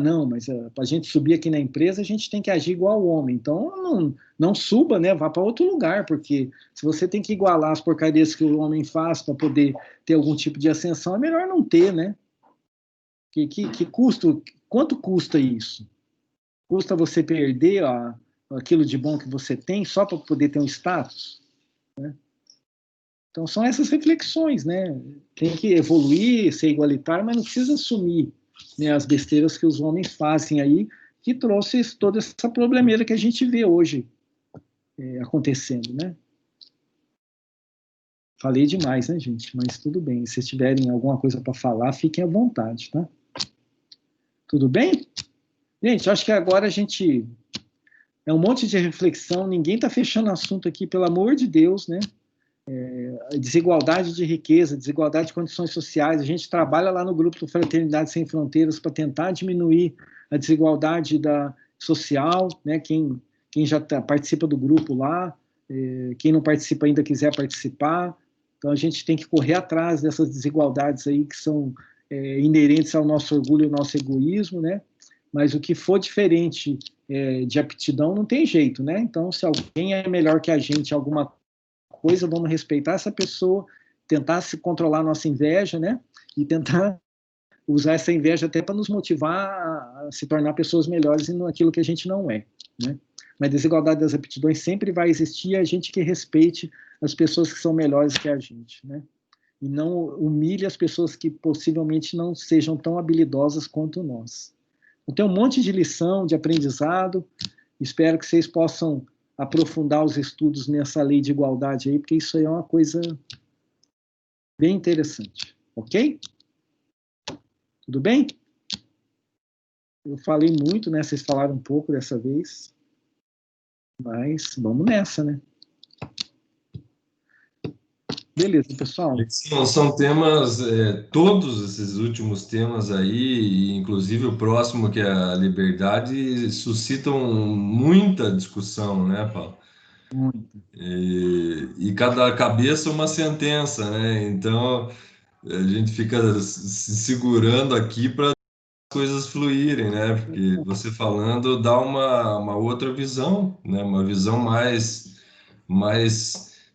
Não, mas para a gente subir aqui na empresa, a gente tem que agir igual ao homem. Então, não suba, né? Vá para outro lugar, porque se você tem que igualar as porcarias que o homem faz para poder ter algum tipo de ascensão, é melhor não ter, né? Quanto custa isso? Custa você perder aquilo de bom que você tem só para poder ter um status? Né? Então, são essas reflexões, né? Tem que evoluir, ser igualitário, mas não precisa assumir, né, as besteiras que os homens fazem aí, que trouxe toda essa problemeira que a gente vê hoje acontecendo, né? Falei demais, né, gente? Mas tudo bem. Se vocês tiverem alguma coisa para falar, fiquem à vontade, tá? Tudo bem? Gente, acho que agora a gente... É um monte de reflexão, ninguém está fechando assunto aqui, pelo amor de Deus, né? Desigualdade de riqueza, desigualdade de condições sociais. A gente trabalha lá no grupo do Fraternidade Sem Fronteiras para tentar diminuir a desigualdade social, né? Quem já participa do grupo lá, quem não participa ainda quiser participar. Então, a gente tem que correr atrás dessas desigualdades aí que são inerentes ao nosso orgulho e ao nosso egoísmo, né? Mas o que for diferente de aptidão não tem jeito, né? Então, se alguém é melhor que a gente em alguma coisa, vamos respeitar essa pessoa, tentar se controlar a nossa inveja, né? E tentar usar essa inveja até para nos motivar a se tornar pessoas melhores naquilo que a gente não é, né? Mas a desigualdade das aptidões sempre vai existir, e a gente que respeite as pessoas que são melhores que a gente, né? E não humilhe as pessoas que possivelmente não sejam tão habilidosas quanto nós. Então, tem um monte de lição, de aprendizado. Espero que vocês possam aprofundar os estudos nessa lei de igualdade aí, porque isso aí é uma coisa bem interessante. Ok? Tudo bem? Eu falei muito, né? Vocês falaram um pouco dessa vez. Mas vamos nessa, né? Beleza, pessoal. São temas, todos esses últimos temas aí, inclusive o próximo, que é a liberdade, suscitam muita discussão, né, Paulo? Muito. E cada cabeça uma sentença, né? Então, a gente fica se segurando aqui para as coisas fluírem, né? Porque você falando dá uma outra visão, né? Uma visão mais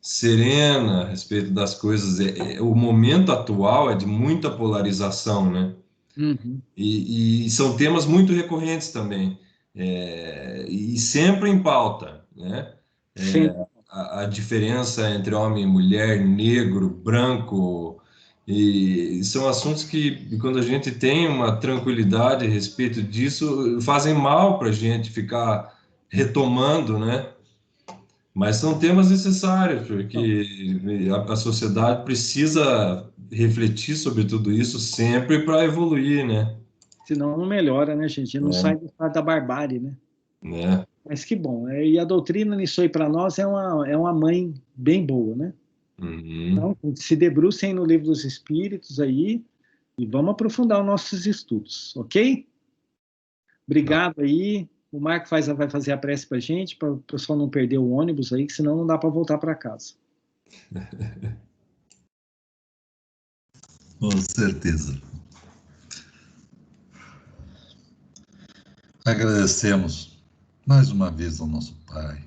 serena a respeito das coisas. O momento atual é de muita polarização, né? Uhum. E são temas muito recorrentes também, e sempre em pauta, né? Sim. A diferença entre homem e mulher, negro, branco, e são assuntos que, quando a gente tem uma tranquilidade a respeito disso, fazem mal para a gente ficar retomando, né? Mas são temas necessários, porque a sociedade precisa refletir sobre tudo isso sempre para evoluir, né? Senão não melhora, né, gente? Não sai do estado da barbárie, né? Né? Mas que bom. E a doutrina nisso aí para nós é uma mãe bem boa, né? Uhum. Então, se debrucem no Livro dos Espíritos aí e vamos aprofundar os nossos estudos, ok? Obrigado aí. O Marco vai fazer a prece para a gente, para o pessoal não perder o ônibus aí, que senão não dá para voltar para casa. Com certeza. Agradecemos mais uma vez ao nosso Pai,